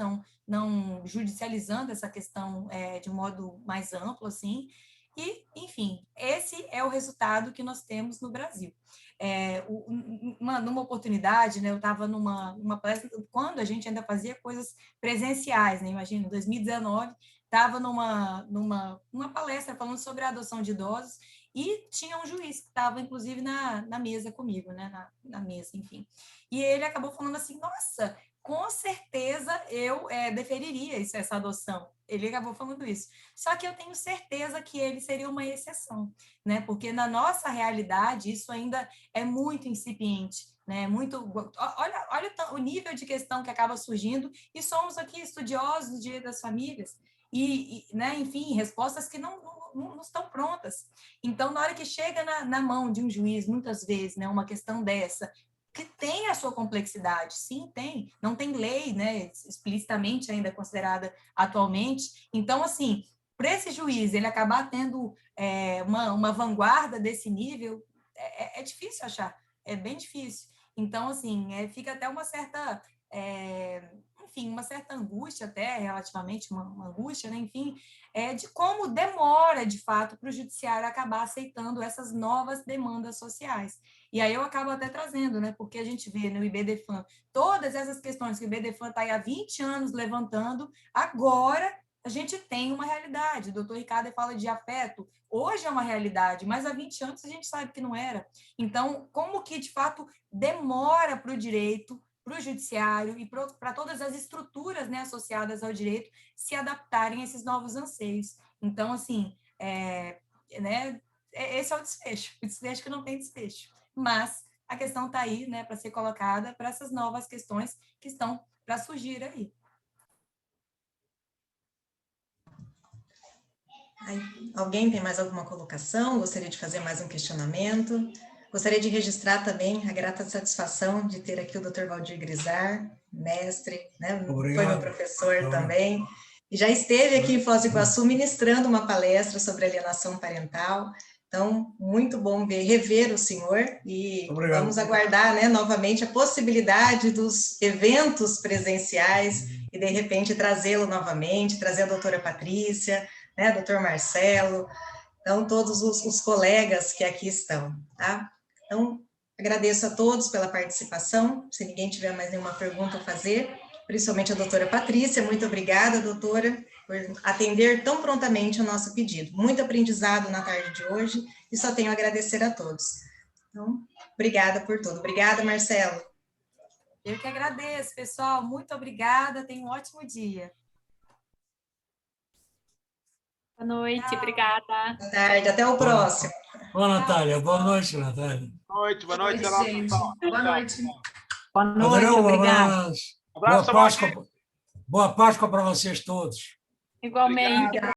Speaker 2: não judicializando essa questão de um modo mais amplo, assim, e, enfim, esse é o resultado que nós temos no Brasil. Numa oportunidade, né, eu estava numa palestra, quando a gente ainda fazia coisas presenciais, né, imagina, em 2019, estava numa palestra falando sobre a adoção de idosos e tinha um juiz que estava, inclusive, na mesa comigo, né, na mesa, enfim. E ele acabou falando assim, nossa, com certeza eu deferiria essa adoção. Ele acabou falando isso. Só que eu tenho certeza que ele seria uma exceção, né? Porque na nossa realidade isso ainda é muito incipiente, né? Olha o nível de questão que acaba surgindo, e somos aqui estudiosos do Direito das Famílias. né, enfim, respostas que não estão prontas. Então, na hora que chega na mão de um juiz, muitas vezes, né, uma questão dessa, que tem a sua complexidade, sim, tem, não tem lei, né, explicitamente ainda considerada atualmente. Então, assim, para esse juiz ele acabar tendo uma vanguarda desse nível, é difícil achar, é bem difícil. Então, assim, fica até uma certa, enfim, uma certa angústia até, relativamente, uma angústia, né, enfim, de como demora, de fato, para o judiciário acabar aceitando essas novas demandas sociais. E aí eu acabo até trazendo, né, porque a gente vê no IBDFAN todas essas questões que o IBDFAN está aí há 20 anos levantando, agora a gente tem uma realidade. O doutor Ricardo fala de afeto, hoje é uma realidade, mas há 20 anos a gente sabe que não era. Então, como que, de fato, demora para o direito, para o judiciário e para todas as estruturas, né, associadas ao direito se adaptarem a esses novos anseios. Então, assim, né, esse é o desfecho que não tem desfecho. Mas a questão está aí, né, para ser colocada para essas novas questões que estão para surgir aí.
Speaker 1: Alguém tem mais alguma colocação? Gostaria de fazer mais um questionamento? Gostaria de registrar também a grata satisfação de ter aqui o Dr. Valdir Grisar, mestre, né? Foi meu professor também, e já esteve aqui em Foz do Iguaçu ministrando uma palestra sobre alienação parental. Então, muito bom rever o senhor, e vamos aguardar, né, novamente a possibilidade dos eventos presenciais e, de repente, trazê-lo novamente, trazer a doutora Patrícia, né, doutor Marcelo, então, todos os colegas que aqui estão, tá? Então, agradeço a todos pela participação. Se ninguém tiver mais nenhuma pergunta a fazer, principalmente a doutora Patrícia, muito obrigada, doutora, por atender tão prontamente o nosso pedido. Muito aprendizado na tarde de hoje, e só tenho a agradecer a todos. Então, obrigada por tudo. Obrigada, Marcelo.
Speaker 2: Eu que agradeço, pessoal. Muito obrigada. Tenha um ótimo dia.
Speaker 7: Boa noite, obrigada.
Speaker 1: Boa tarde, até o próximo.
Speaker 4: Boa, Natália. Boa noite, Natália.
Speaker 5: Boa noite,
Speaker 6: gente. Boa noite.
Speaker 2: Boa noite,
Speaker 4: Adriano,
Speaker 2: obrigada.
Speaker 4: Boa Páscoa para vocês todos.
Speaker 7: Igualmente.
Speaker 5: Obrigado.